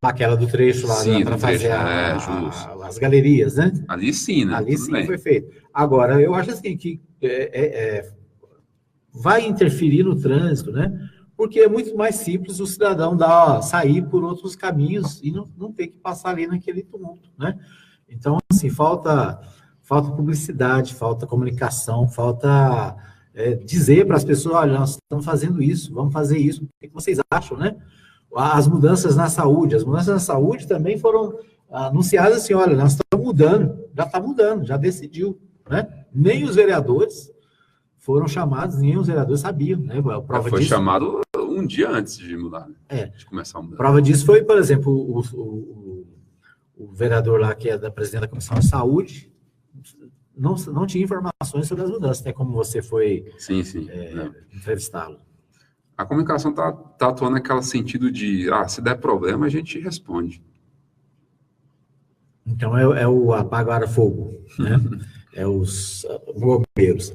Aquela do trecho lá, para fazer as galerias, né? Ali sim, né? Ali sim foi feito. Agora, eu acho assim que vai interferir no trânsito, né? Porque é muito mais simples o cidadão sair por outros caminhos e não ter que passar ali naquele tumulto, né? Então, assim, falta publicidade, falta comunicação, falta dizer para as pessoas, olha, nós estamos fazendo isso, vamos fazer isso, o que vocês acham, né? As mudanças na saúde também foram anunciadas assim, olha, nós estamos mudando, já está mudando, já decidiu, né? Nem os vereadores foram chamados, nem os vereadores sabiam, né? Foi chamado um dia antes de mudar, né? De começar a mudar. Prova disso foi, por exemplo, o vereador lá, que é da presidente da Comissão de Saúde, não tinha informações sobre as mudanças, né? Como você foi entrevistá-lo. A comunicação está atuando naquele sentido de, se der problema, a gente responde. Então, é o apagar-fogo, né? É os bombeiros.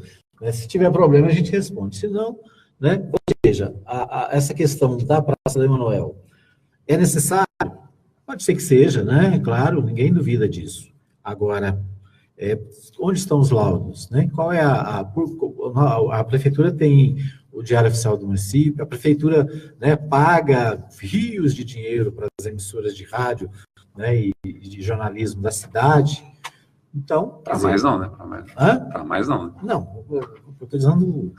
Se tiver problema, a gente responde. Se não, né? Ou seja, essa questão da Praça do Emanuel é necessário? Pode ser que seja, né? Claro, ninguém duvida disso. Agora, onde estão os laudos, né? Qual é a prefeitura tem o Diário Oficial do município, a prefeitura, né, paga rios de dinheiro para as emissoras de rádio, né, e de jornalismo da cidade. Então, para mais não, né? Para mais não. Né? Não, eu estou dizendo,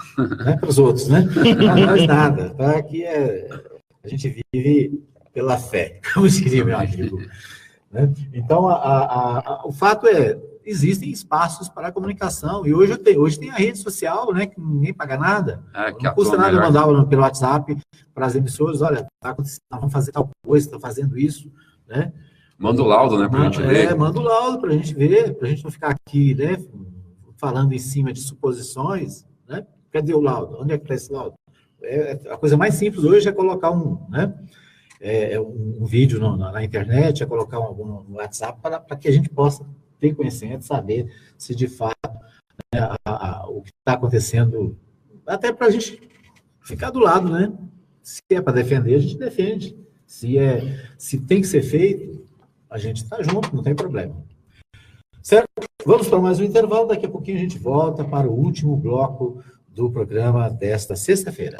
né, para os outros, né? Para nós nada. Tá? Aqui a gente vive pela fé, como diria meu amigo. Né? Então, o fato existem espaços para a comunicação, e hoje tem a rede social, né, que ninguém paga nada, não custa nada mandar pelo WhatsApp para as emissoras, olha, está acontecendo, vamos fazer tal coisa, está fazendo isso, né? Manda o laudo, né, para a gente ver. Manda o laudo para a gente ver, para a gente não ficar aqui, né, falando em cima de suposições, né? Cadê o laudo? Onde é que está esse laudo? A coisa mais simples hoje é colocar um vídeo na internet, é colocar no WhatsApp para que a gente possa ter conhecimento, saber se de fato, né, o que está acontecendo, até para a gente ficar do lado, né? Se é para defender, a gente defende. Se tem que ser feito, a gente está junto, não tem problema. Certo? Vamos para mais um intervalo, daqui a pouquinho a gente volta para o último bloco do programa desta sexta-feira.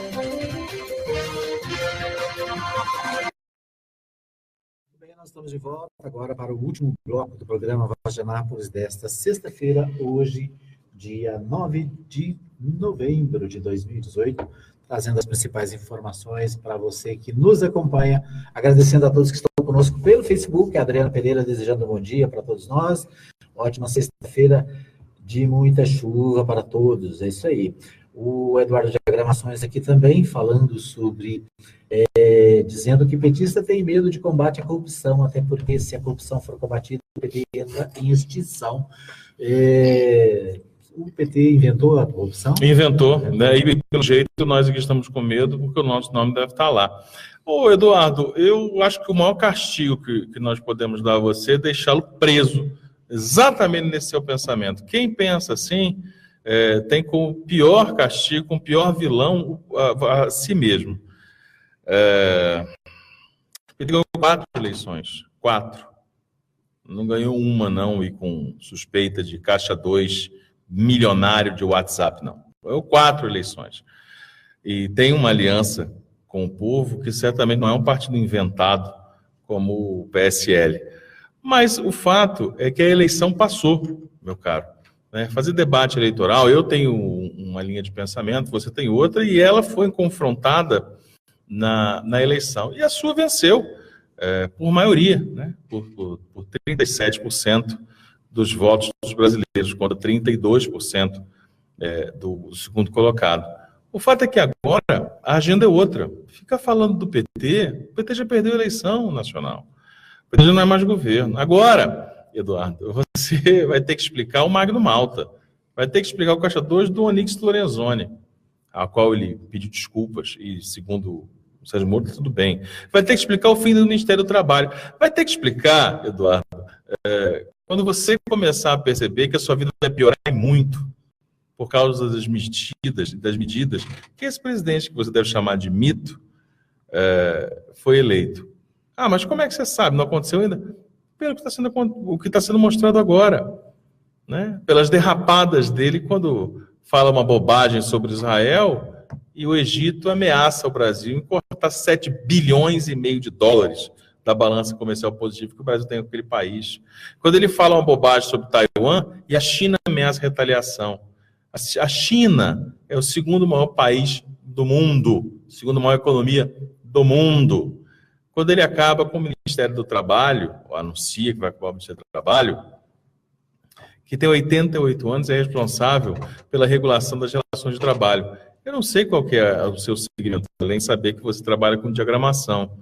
Nós estamos de volta agora para o último bloco do programa Voz de Anápolis desta sexta-feira, hoje, dia 9 de novembro de 2018, trazendo as principais informações para você que nos acompanha, agradecendo a todos que estão conosco pelo Facebook, a Adriana Pereira desejando um bom dia para todos nós, ótima sexta-feira de muita chuva para todos, é isso aí. O Eduardo Diagramações aqui também falando sobre, dizendo que petista tem medo de combate à corrupção, até porque se a corrupção for combatida, o PT entra em extinção. O PT inventou a corrupção? Inventou, né? E pelo jeito nós aqui estamos com medo, porque o nosso nome deve estar lá. Ô, Eduardo, eu acho que o maior castigo que nós podemos dar a você é deixá-lo preso, exatamente nesse seu pensamento. Quem pensa assim, tem como pior castigo, como pior vilão a si mesmo. Ele ganhou 4 eleições, 4. Não ganhou uma, não, e com suspeita de caixa 2 milionário de WhatsApp, não. Ganhou 4 eleições. E tem uma aliança com o povo que certamente não é um partido inventado como o PSL. Mas o fato é que a eleição passou, meu caro. Fazer debate eleitoral, eu tenho uma linha de pensamento, você tem outra, e ela foi confrontada na eleição. E a sua venceu, por maioria, né? por 37% dos votos dos brasileiros, contra 32% do segundo colocado. O fato é que agora a agenda é outra. Fica falando do PT, o PT já perdeu a eleição nacional. O PT já não é mais governo. Agora, Eduardo, você vai ter que explicar o Magno Malta, vai ter que explicar o caixa 2 do Onyx Lorenzoni, a qual ele pediu desculpas e, segundo o Sérgio Moro, tudo bem. Vai ter que explicar o fim do Ministério do Trabalho. Vai ter que explicar, Eduardo, quando você começar a perceber que a sua vida vai piorar muito por causa das medidas que esse presidente, que você deve chamar de mito, foi eleito. Ah, mas como é que você sabe? Não aconteceu ainda? Pelo que está sendo mostrado agora, né? Pelas derrapadas dele quando fala uma bobagem sobre Israel e o Egito ameaça o Brasil em cortar 7 bilhões e meio de dólares da balança comercial positiva que o Brasil tem com aquele país. Quando ele fala uma bobagem sobre Taiwan e a China ameaça retaliação. A China é o segundo maior país do mundo, segundo maior economia do mundo. Quando ele acaba com o Ministério do Trabalho, ou anuncia que vai acabar o Ministério do Trabalho, que tem 88 anos e é responsável pela regulação das relações de trabalho. Eu não sei qual que é o seu segmento, além de saber que você trabalha com diagramação,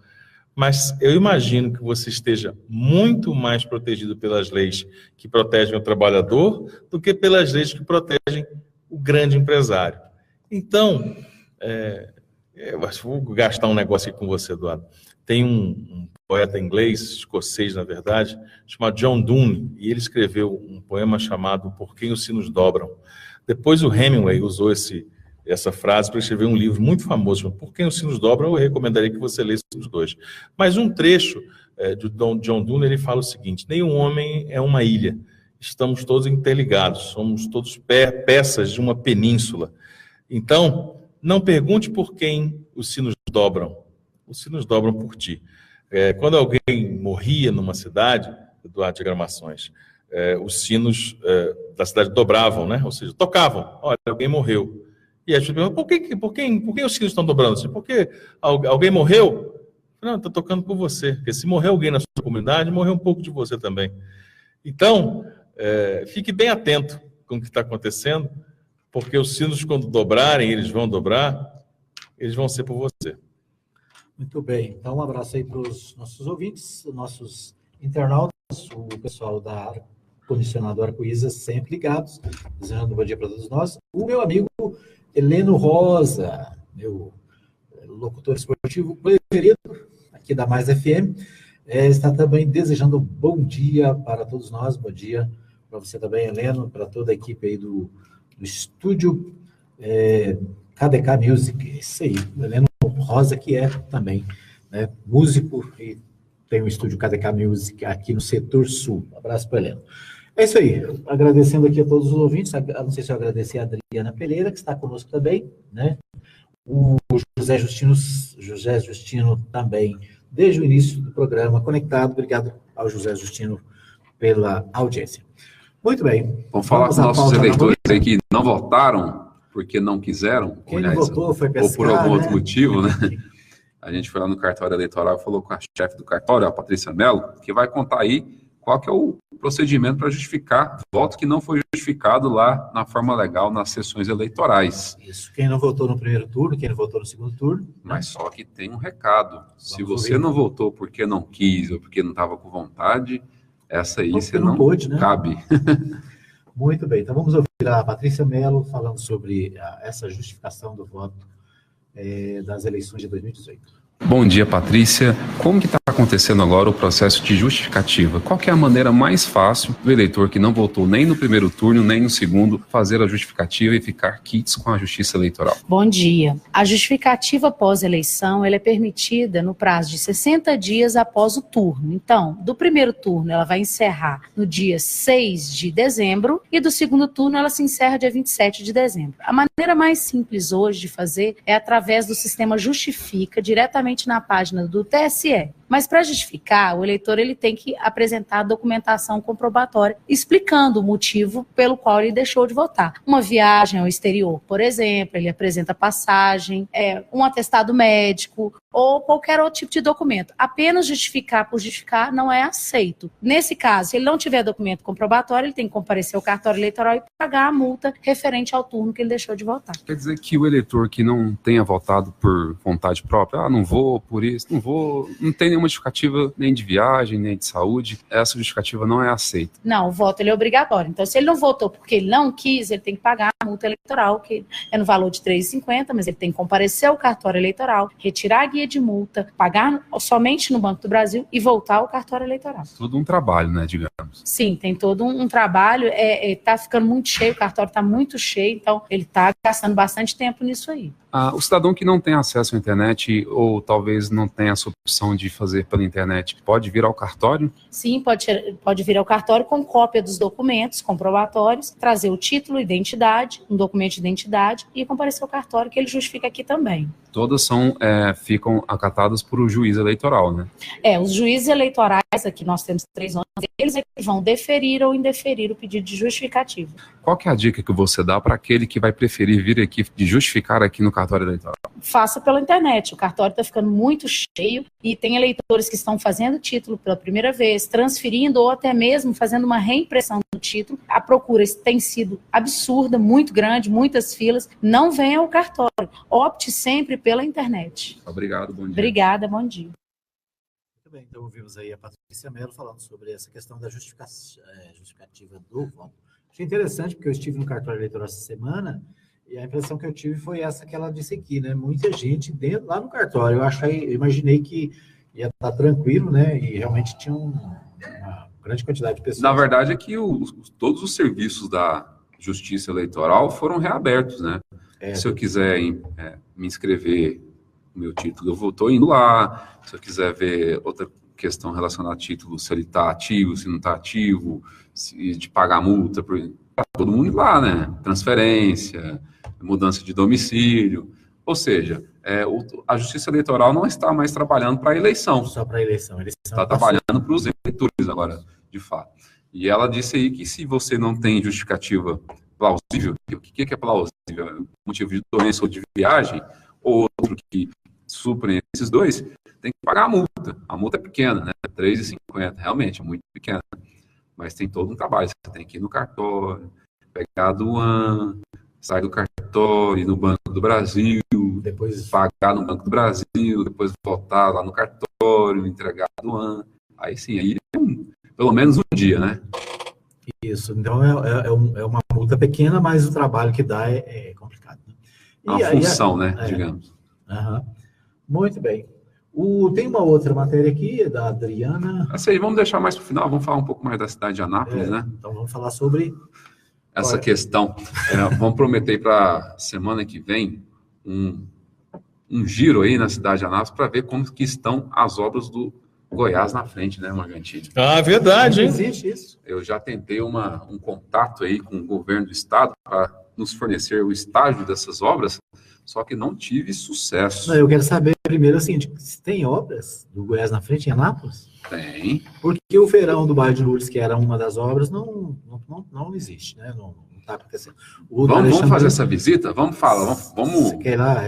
mas eu imagino que você esteja muito mais protegido pelas leis que protegem o trabalhador do que pelas leis que protegem o grande empresário. Então, eu vou gastar um negócio aqui com você, Eduardo. Tem um poeta inglês, escocês, na verdade, chamado John Donne, e ele escreveu um poema chamado Por Quem os Sinos Dobram. Depois o Hemingway usou essa frase para escrever um livro muito famoso, Por Quem os Sinos Dobram. Eu recomendaria que você lesse os dois. Mas um trecho de John Donne, ele fala o seguinte: nenhum homem é uma ilha, estamos todos interligados, somos todos peças de uma península. Então, não pergunte por quem os sinos dobram, os sinos dobram por ti. Quando alguém morria numa cidade, Eduardo Diagramações, os sinos da cidade dobravam, né? Ou seja, tocavam. Olha, alguém morreu. E a gente pergunta, por que os sinos estão dobrando assim? Porque alguém morreu? Não, está tocando por você. Porque se morrer alguém na sua comunidade, morreu um pouco de você também. Então, fique bem atento com o que está acontecendo, porque os sinos, quando dobrarem, eles vão dobrar, eles vão ser por você. Muito bem. Então, um abraço aí para os nossos ouvintes, nossos internautas, o pessoal da Condicionado Arco-Íris, sempre ligados, desejando um bom dia para todos nós. O meu amigo Heleno Rosa, meu locutor esportivo preferido, aqui da Mais FM, está também desejando um bom dia para todos nós. Bom dia para você também, Heleno, para toda a equipe aí do estúdio KDK Music. Isso aí, Heleno Rosa, que é também músico e tem o estúdio KDK Music aqui no setor sul. Um abraço para Heleno. É isso aí, agradecendo aqui a todos os ouvintes, não sei se eu agradecer a Adriana Pereira, que está conosco também, né? O José Justino também, desde o início do programa, conectado. Obrigado ao José Justino pela audiência. Muito bem. Vamos falar com nossos eleitores aí que não votaram porque não quiseram. Quem não votou foi pescar, ou por algum outro motivo, né? A gente foi lá no cartório eleitoral e falou com a chefe do cartório, a Patrícia Mello, que vai contar aí qual que é o procedimento para justificar voto que não foi justificado lá na forma legal nas sessões eleitorais. Isso. Quem não votou no primeiro turno, quem não votou no segundo turno. Mas só que tem um recado. Se você não votou porque não quis ou porque não estava com vontade, essa aí você não pôde, né? Cabe. Muito bem. Então vamos ouvir a Patrícia Mello falando sobre essa justificação do voto das eleições de 2018. Bom dia, Patrícia. Como que está acontecendo agora o processo de justificativa? Qual que é a maneira mais fácil do eleitor que não votou nem no primeiro turno, nem no segundo, fazer a justificativa e ficar quites com a Justiça Eleitoral? Bom dia. A justificativa pós-eleição ela é permitida no prazo de 60 dias após o turno. Então, do primeiro turno ela vai encerrar no dia 6 de dezembro e do segundo turno ela se encerra dia 27 de dezembro. A maneira mais simples hoje de fazer é através do sistema Justifica, diretamente na página do TSE. Mas para justificar, o eleitor ele tem que apresentar a documentação comprobatória explicando o motivo pelo qual ele deixou de votar. Uma viagem ao exterior, por exemplo, ele apresenta passagem, um atestado médico ou qualquer outro tipo de documento. Apenas justificar por justificar não é aceito. Nesse caso, se ele não tiver documento comprobatório, ele tem que comparecer ao cartório eleitoral e pagar a multa referente ao turno que ele deixou de votar. Quer dizer que o eleitor que não tenha votado por vontade própria, não vou por isso, não tem nenhuma justificativa nem de viagem, nem de saúde, essa justificativa não é aceita. Não, o voto ele é obrigatório. Então, se ele não votou porque ele não quis, ele tem que pagar a multa eleitoral, que é no valor de R$ 3,50, mas ele tem que comparecer ao cartório eleitoral, retirar a guia de multa, pagar somente no Banco do Brasil e voltar ao cartório eleitoral. Tudo um trabalho, né, digamos. Sim, tem todo um trabalho, tá ficando muito cheio, o cartório está muito cheio, então ele está gastando bastante tempo nisso aí. O cidadão que não tem acesso à internet ou talvez não tenha essa opção de fazer pela internet, pode vir ao cartório? Sim, pode vir ao cartório com cópia dos documentos comprobatórios, trazer o título, identidade, um documento de identidade e comparecer ao cartório que ele justifica aqui também. Todas ficam acatadas por o juiz eleitoral, né? Os juízes eleitorais, aqui nós temos 3 nomes, eles vão deferir ou indeferir o pedido de justificativa. Qual que é a dica que você dá para aquele que vai preferir vir aqui de justificar aqui no cartório eleitoral? Faça pela internet, o cartório está ficando muito cheio e tem eleitores que estão fazendo título pela primeira vez, transferindo ou até mesmo fazendo uma reimpressão do título. A procura tem sido absurda, muito grande, muitas filas. Não venha ao cartório, opte sempre pela internet. Obrigado, bom dia. Obrigada, bom dia. Muito bem, então ouvimos aí a Patrícia Mello falando sobre essa questão da justificativa do voto. Achei interessante porque eu estive no cartório eleitoral essa semana e a impressão que eu tive foi essa que ela disse aqui, né? Muita gente lá no cartório. Eu imaginei que ia estar tranquilo, né? E realmente tinha uma grande quantidade de pessoas. Na verdade é que todos os serviços da Justiça Eleitoral foram reabertos, né? Se eu quiser me inscrever no meu título, eu estou indo lá. Se eu quiser ver outra questão relacionada a título, se ele está ativo, se não está ativo, de pagar multa, tá todo mundo lá, né? Transferência, mudança de domicílio. Ou seja, a Justiça Eleitoral não está mais trabalhando para a eleição. Só para a eleição. Está trabalhando para os eleitores agora, de fato. E ela disse aí que se você não tem justificativa plausível, o que é plausível? Motivo de doença ou de viagem, ou outro que suprem esses dois, tem que pagar a multa. A multa é pequena, né? R$3,50, realmente, é muito pequena. Mas tem todo um trabalho. Você tem que ir no cartório, pegar a aduana, sair do cartório, ir no Banco do Brasil, depois pagar no Banco do Brasil, depois voltar lá no cartório, entregar a aduana. Aí sim, aí pelo menos um dia, né? Isso, então é uma multa pequena, mas o trabalho que dá é complicado. Né? É uma função, né, digamos. Muito bem. Tem uma outra matéria aqui, da Adriana. Essa aí vamos deixar mais para o final, vamos falar um pouco mais da cidade de Anápolis, né? Então vamos falar sobre essa questão. Vamos prometer para semana que vem um giro aí na cidade de Anápolis para ver como que estão as obras do Goiás na frente, né, Morgantini? Verdade, hein? Existe isso. Eu já tentei um contato aí com o governo do estado para nos fornecer o estágio dessas obras, só que não tive sucesso. Eu quero saber primeiro assim, se tem obras do Goiás na frente em Anápolis? Tem. Porque o feirão do bairro de Lourdes, que era uma das obras, não existe, né? Não está acontecendo. Vamos fazer essa visita? Vamos falar, vamos. Você quer ir lá?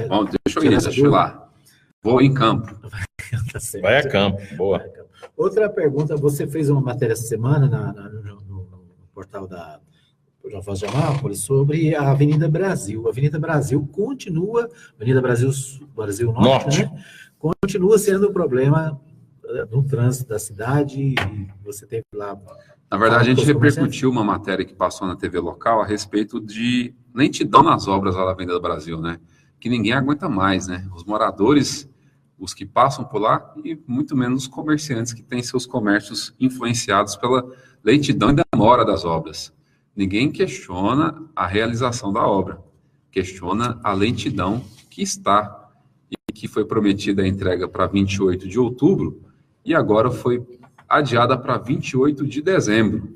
Deixa eu ir lá. Vou em campo. Tá certo. Vai a campo, boa. Outra pergunta, você fez uma matéria essa semana no portal da Voz de Anápolis sobre a Avenida Brasil. A Avenida Brasil continua, Avenida Brasil Norte, né? Continua sendo um problema no trânsito da cidade, e você teve lá... Na verdade, a gente repercutiu uma matéria que passou na TV local a respeito de lentidão nas obras lá da Avenida Brasil, né? Que ninguém aguenta mais, né? Os moradores, os que passam por lá, e muito menos os comerciantes que têm seus comércios influenciados pela lentidão e demora das obras. Ninguém questiona a realização da obra, questiona a lentidão que está e que foi prometida a entrega para 28 de outubro e agora foi adiada para 28 de dezembro.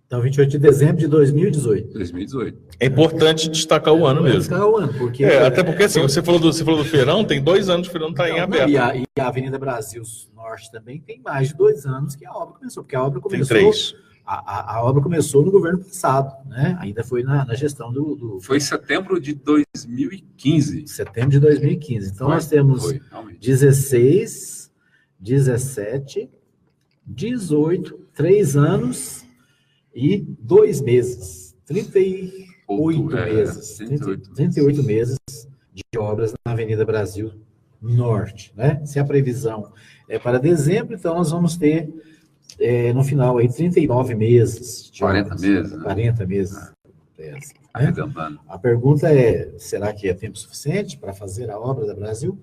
Então, 28 de dezembro de 2018. 2018. É importante destacar o ano mesmo. Destacar o ano, porque... até porque, assim, você falou do feirão, tem 2 anos que o feirão está em aberto. E a Avenida Brasil Norte também tem mais de 2 anos que a obra começou, porque a obra começou... Tem 3. A obra começou no governo passado, né? Ainda foi na gestão do... Foi em setembro de 2015. Setembro de 2015. Então, nós temos 16, 17, 18, 3 anos e 2 meses. 38 meses. 38 meses de obras na Avenida Brasil Norte, né? Se a previsão é para dezembro, então nós vamos ter... no final, aí, 39 meses. 40 obras, meses. Né? 40 meses. Né? A pergunta é, será que é tempo suficiente para fazer a obra da Brasil?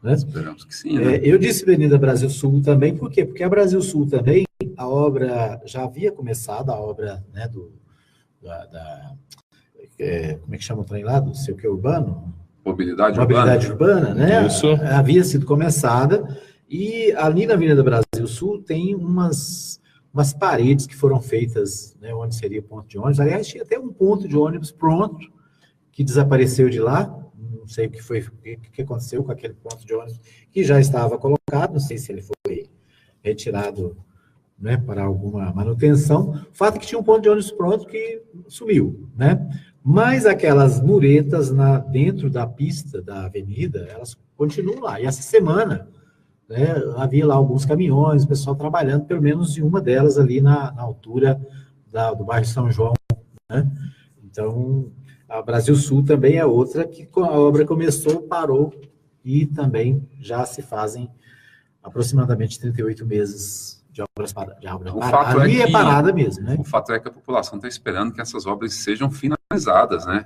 Né? Esperamos que sim, né? Eu disse Avenida Brasil Sul também, por quê? Porque a Brasil Sul também, a obra já havia começado, a obra, né, como é que chama o trem lá? Do seu que urbano? Mobilidade urbana, né? Isso. Havia sido começada. E ali na Avenida Brasil Sul tem umas paredes que foram feitas, né, onde seria o ponto de ônibus. Aliás, tinha até um ponto de ônibus pronto, que desapareceu de lá. Não sei o que aconteceu com aquele ponto de ônibus, que já estava colocado. Não sei se ele foi retirado, né, para alguma manutenção. O fato é que tinha um ponto de ônibus pronto que sumiu, né? Mas aquelas muretas dentro da pista da avenida, elas continuam lá. E essa semana... havia lá alguns caminhões, o pessoal trabalhando, pelo menos em uma delas ali na altura do bairro São João, né? Então, a Brasil Sul também é outra que a obra começou, parou, e também já se fazem aproximadamente 38 meses de obras paradas. Ali é parada mesmo, né? O fato é que a população está esperando que essas obras sejam finalizadas, né?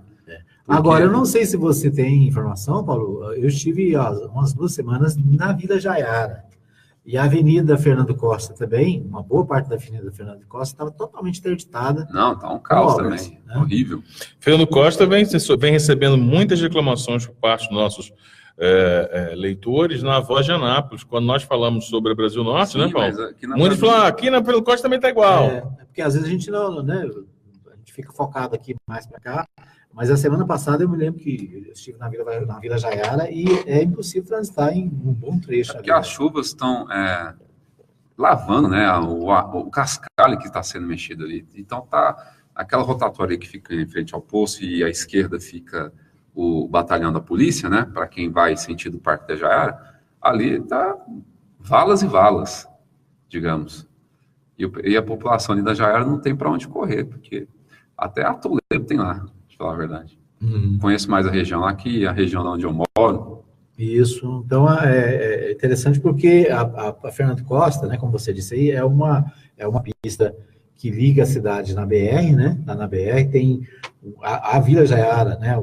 Agora, eu não sei se você tem informação, Paulo, eu estive umas 2 semanas na Vila Jaiara, e a Avenida Fernando Costa também, uma boa parte da Avenida Fernando Costa estava totalmente interditada. Não, está um caos também, né? Horrível. Fernando Costa vem recebendo muitas reclamações por parte dos nossos leitores na Voz de Anápolis, quando nós falamos sobre a Brasil Norte. Sim, né, Paulo? Muitos falam, aqui na Fernando Costa também está igual. Porque às vezes a gente não, né, a gente fica focado aqui mais para cá. Mas a semana passada eu me lembro que eu estive na Vila Jaiara e é impossível transitar em um bom trecho. Porque as chuvas estão lavando, né, o cascalho que está sendo mexido ali. Então tá aquela rotatória que fica em frente ao poço e à esquerda fica o batalhão da polícia, né, para quem vai sentido Parque da Jaiara, ali tá valas e valas, digamos. E a população ali da Jaiara não tem para onde correr, porque até a Toledo tem lá. Falar a verdade. Conheço mais a região lá que a região onde eu moro. Isso, então é interessante porque a Fernando Costa, né, como você disse aí, é uma pista que liga a cidade na BR, né? Lá na BR tem a Vila Jaiara, né?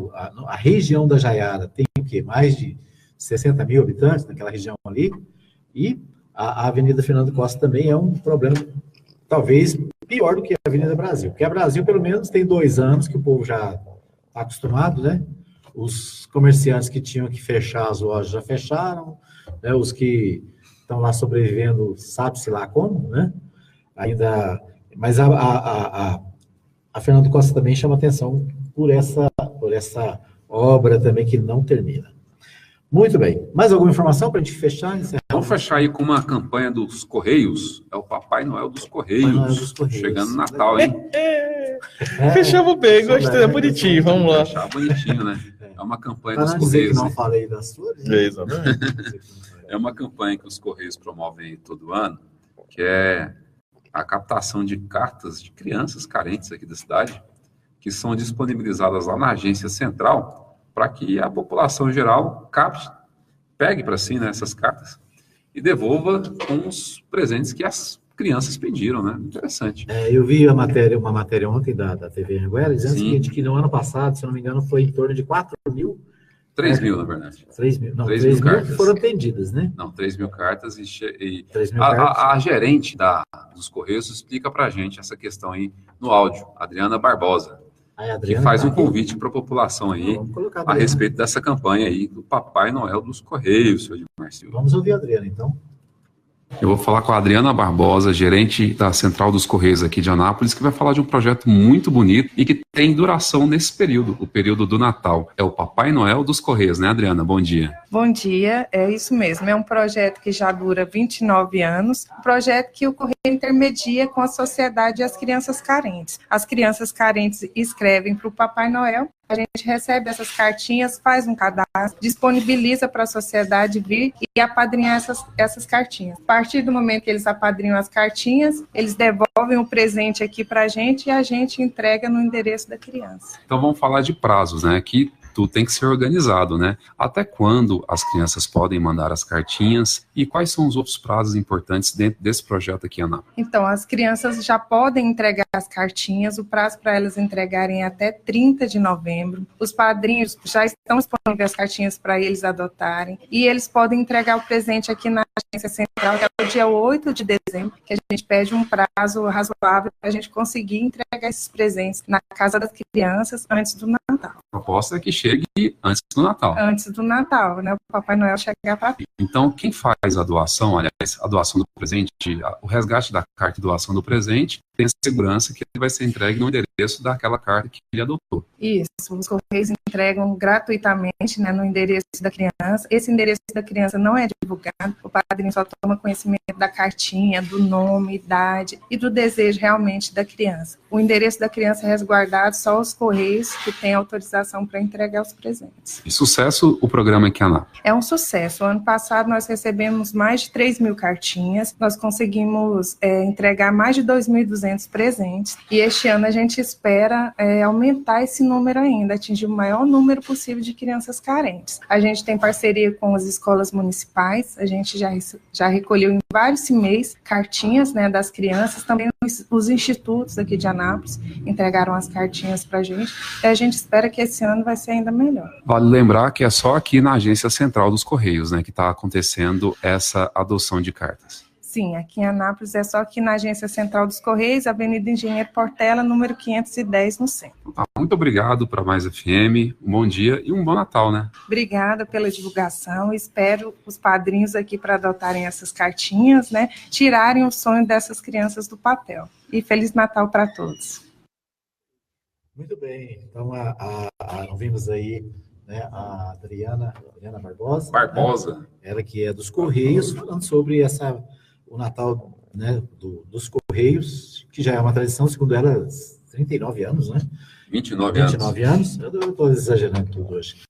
A região da Jaiara tem o quê? Mais de 60 mil habitantes naquela região ali, e a Avenida Fernando Costa também é um problema talvez pior do que a Avenida Brasil, porque a Brasil, pelo menos, tem 2 anos que o povo já está acostumado, né? Os comerciantes que tinham que fechar as lojas já fecharam, né? Os que estão lá sobrevivendo, sabe-se lá como, né? Ainda... Mas a Fernando Costa também chama atenção por essa obra também que não termina. Muito bem. Mais alguma informação para a gente fechar? Vamos fechar aí com uma campanha dos Correios. É o Papai Noel dos Correios. Chegando no Natal, hein? Fechamos bem, gostei. É bonitinho, vamos lá. Fechar bonitinho, né? É uma campanha dos Correios. Dizer que não falei das flores. Exatamente. É uma campanha que os Correios promovem todo ano. que é a captação de cartas de crianças carentes aqui da cidade, que são disponibilizadas lá na agência central, para que a população geral capte, pegue para si, né, essas cartas e devolva com os presentes que as crianças pediram, né? Interessante. Eu vi uma matéria ontem da TV Anguera, dizendo o seguinte, que no ano passado, se não me engano, foi em torno de 4 mil. 3 mil, na verdade. 3 mil, não, 3 mil cartas. que foram atendidas, né? Não, 3 mil cartas 3 mil cartas. A gerente dos Correios explica para a gente essa questão aí no áudio, Adriana Barbosa, que faz um convite para a população aí a respeito dessa campanha aí do Papai Noel dos Correios, senhor Edmar Silva. Vamos ouvir a Adriana, então. Eu vou falar com a Adriana Barbosa, gerente da Central dos Correios aqui de Anápolis, que vai falar de um projeto muito bonito e que tem duração nesse período, o período do Natal. É o Papai Noel dos Correios, né, Adriana? Bom dia. Bom dia, é isso mesmo. É um projeto que já dura 29 anos, um projeto que o Correio intermedia com a sociedade e as crianças carentes. As crianças carentes escrevem para o Papai Noel, a gente recebe essas cartinhas, faz um cadastro, disponibiliza para a sociedade vir e apadrinhar essas cartinhas. A partir do momento que eles apadrinham as cartinhas, eles devolvem o presente aqui para a gente e a gente entrega no endereço da criança. Então vamos falar de prazos, né? Que tudo tem que ser organizado, né? Até quando as crianças podem mandar as cartinhas e quais são os outros prazos importantes dentro desse projeto aqui, Ana? Então, as crianças já podem entregar as cartinhas, o prazo para elas entregarem é até 30 de novembro. Os padrinhos já estão disponíveis as cartinhas para eles adotarem e eles podem entregar o presente aqui na agência central, que é o dia 8 de dezembro, que a gente pede um prazo razoável para a gente conseguir entregar esses presentes na casa das crianças antes do Natal. A proposta é que chegue antes do Natal. Antes do Natal, né? O Papai Noel chegar para... Então, quem faz a doação, aliás, a doação do presente, o resgate da carta de doação do presente, tem a segurança que ele vai ser entregue no endereço daquela carta que ele adotou. Isso, os Correios entregam gratuitamente, né, no endereço da criança. Esse endereço da criança não é divulgado, o padrinho só toma conhecimento da cartinha, do nome, idade e do desejo realmente da criança. O endereço da criança é resguardado, só os Correios que têm autorização para entregar os presentes. E sucesso o programa aqui, Ana? É um sucesso. O ano passado nós recebemos mais de 3 mil cartinhas, nós conseguimos entregar mais de 2.200 presentes, e este ano a gente espera aumentar esse número ainda, atingir o maior número possível de crianças carentes. A gente tem parceria com as escolas municipais, a gente já recolheu em vários mês cartinhas, né, das crianças, também os institutos aqui de Anápolis entregaram as cartinhas para a gente, e a gente espera que esse ano vai ser ainda melhor. Vale lembrar que é só aqui na Agência Central dos Correios, né, que está acontecendo essa adoção de cartas. Sim, aqui em Anápolis é só aqui na Agência Central dos Correios, Avenida Engenheiro Portela, número 510, no centro. Muito obrigado para Mais FM, um bom dia e um bom Natal, né? Obrigada pela divulgação, espero os padrinhos aqui para adotarem essas cartinhas, né, tirarem o sonho dessas crianças do papel. E Feliz Natal para todos. Muito bem, então ouvimos aí, né, a Adriana Barbosa. Barbosa. Né, ela que é dos Correios, falando sobre o Natal, né, dos Correios, que já é uma tradição, segundo ela, 39 anos, né? 29 anos. Eu estou exagerando tudo hoje.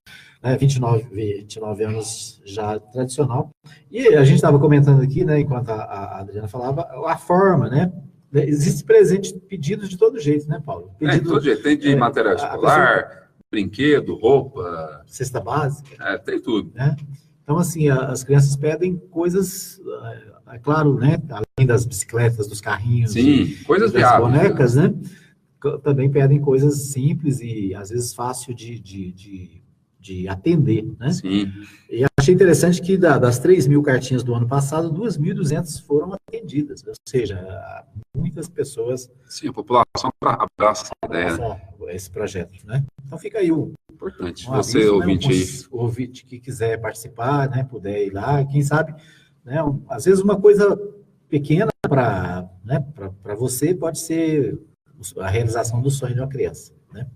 29 anos já tradicional. E a gente estava comentando aqui, né, enquanto a Adriana falava, a forma, né? Existe presente, pedidos de todo jeito, né, Paulo? Pedido, de todo jeito. Tem de material escolar, brinquedo, roupa. Cesta básica. Tem tudo. Né? Então, assim, as crianças pedem coisas, é claro, né? Além das bicicletas, dos carrinhos, sim, coisas das viáveis, bonecas, né? Também pedem coisas simples e, às vezes, fácil de atender, né? Sim. E achei interessante que das 3 mil cartinhas do ano passado, 2.200 foram atendidas, ou seja, muitas pessoas... Sim, a população abraça essa ideia. Esse projeto, né? Então fica aí importante. Você, aviso, ouvinte, né? aí. O ouvinte que quiser participar, né? Puder ir lá, quem sabe, né? Às vezes uma coisa pequena para você pode ser a realização do sonho de uma criança, né?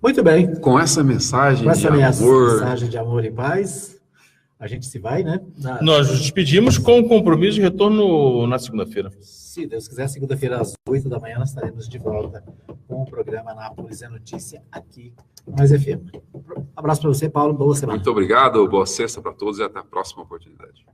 Muito bem. Com essa mensagem de amor... mensagem de amor e paz, a gente se vai, né? Nós nos despedimos com o compromisso de retorno na segunda-feira. Se Deus quiser, segunda-feira às 8 da manhã nós estaremos de volta com o programa Anápolis é Notícia aqui no Mais FM. Um abraço para você, Paulo. Boa semana. Muito obrigado, boa sexta para todos e até a próxima oportunidade.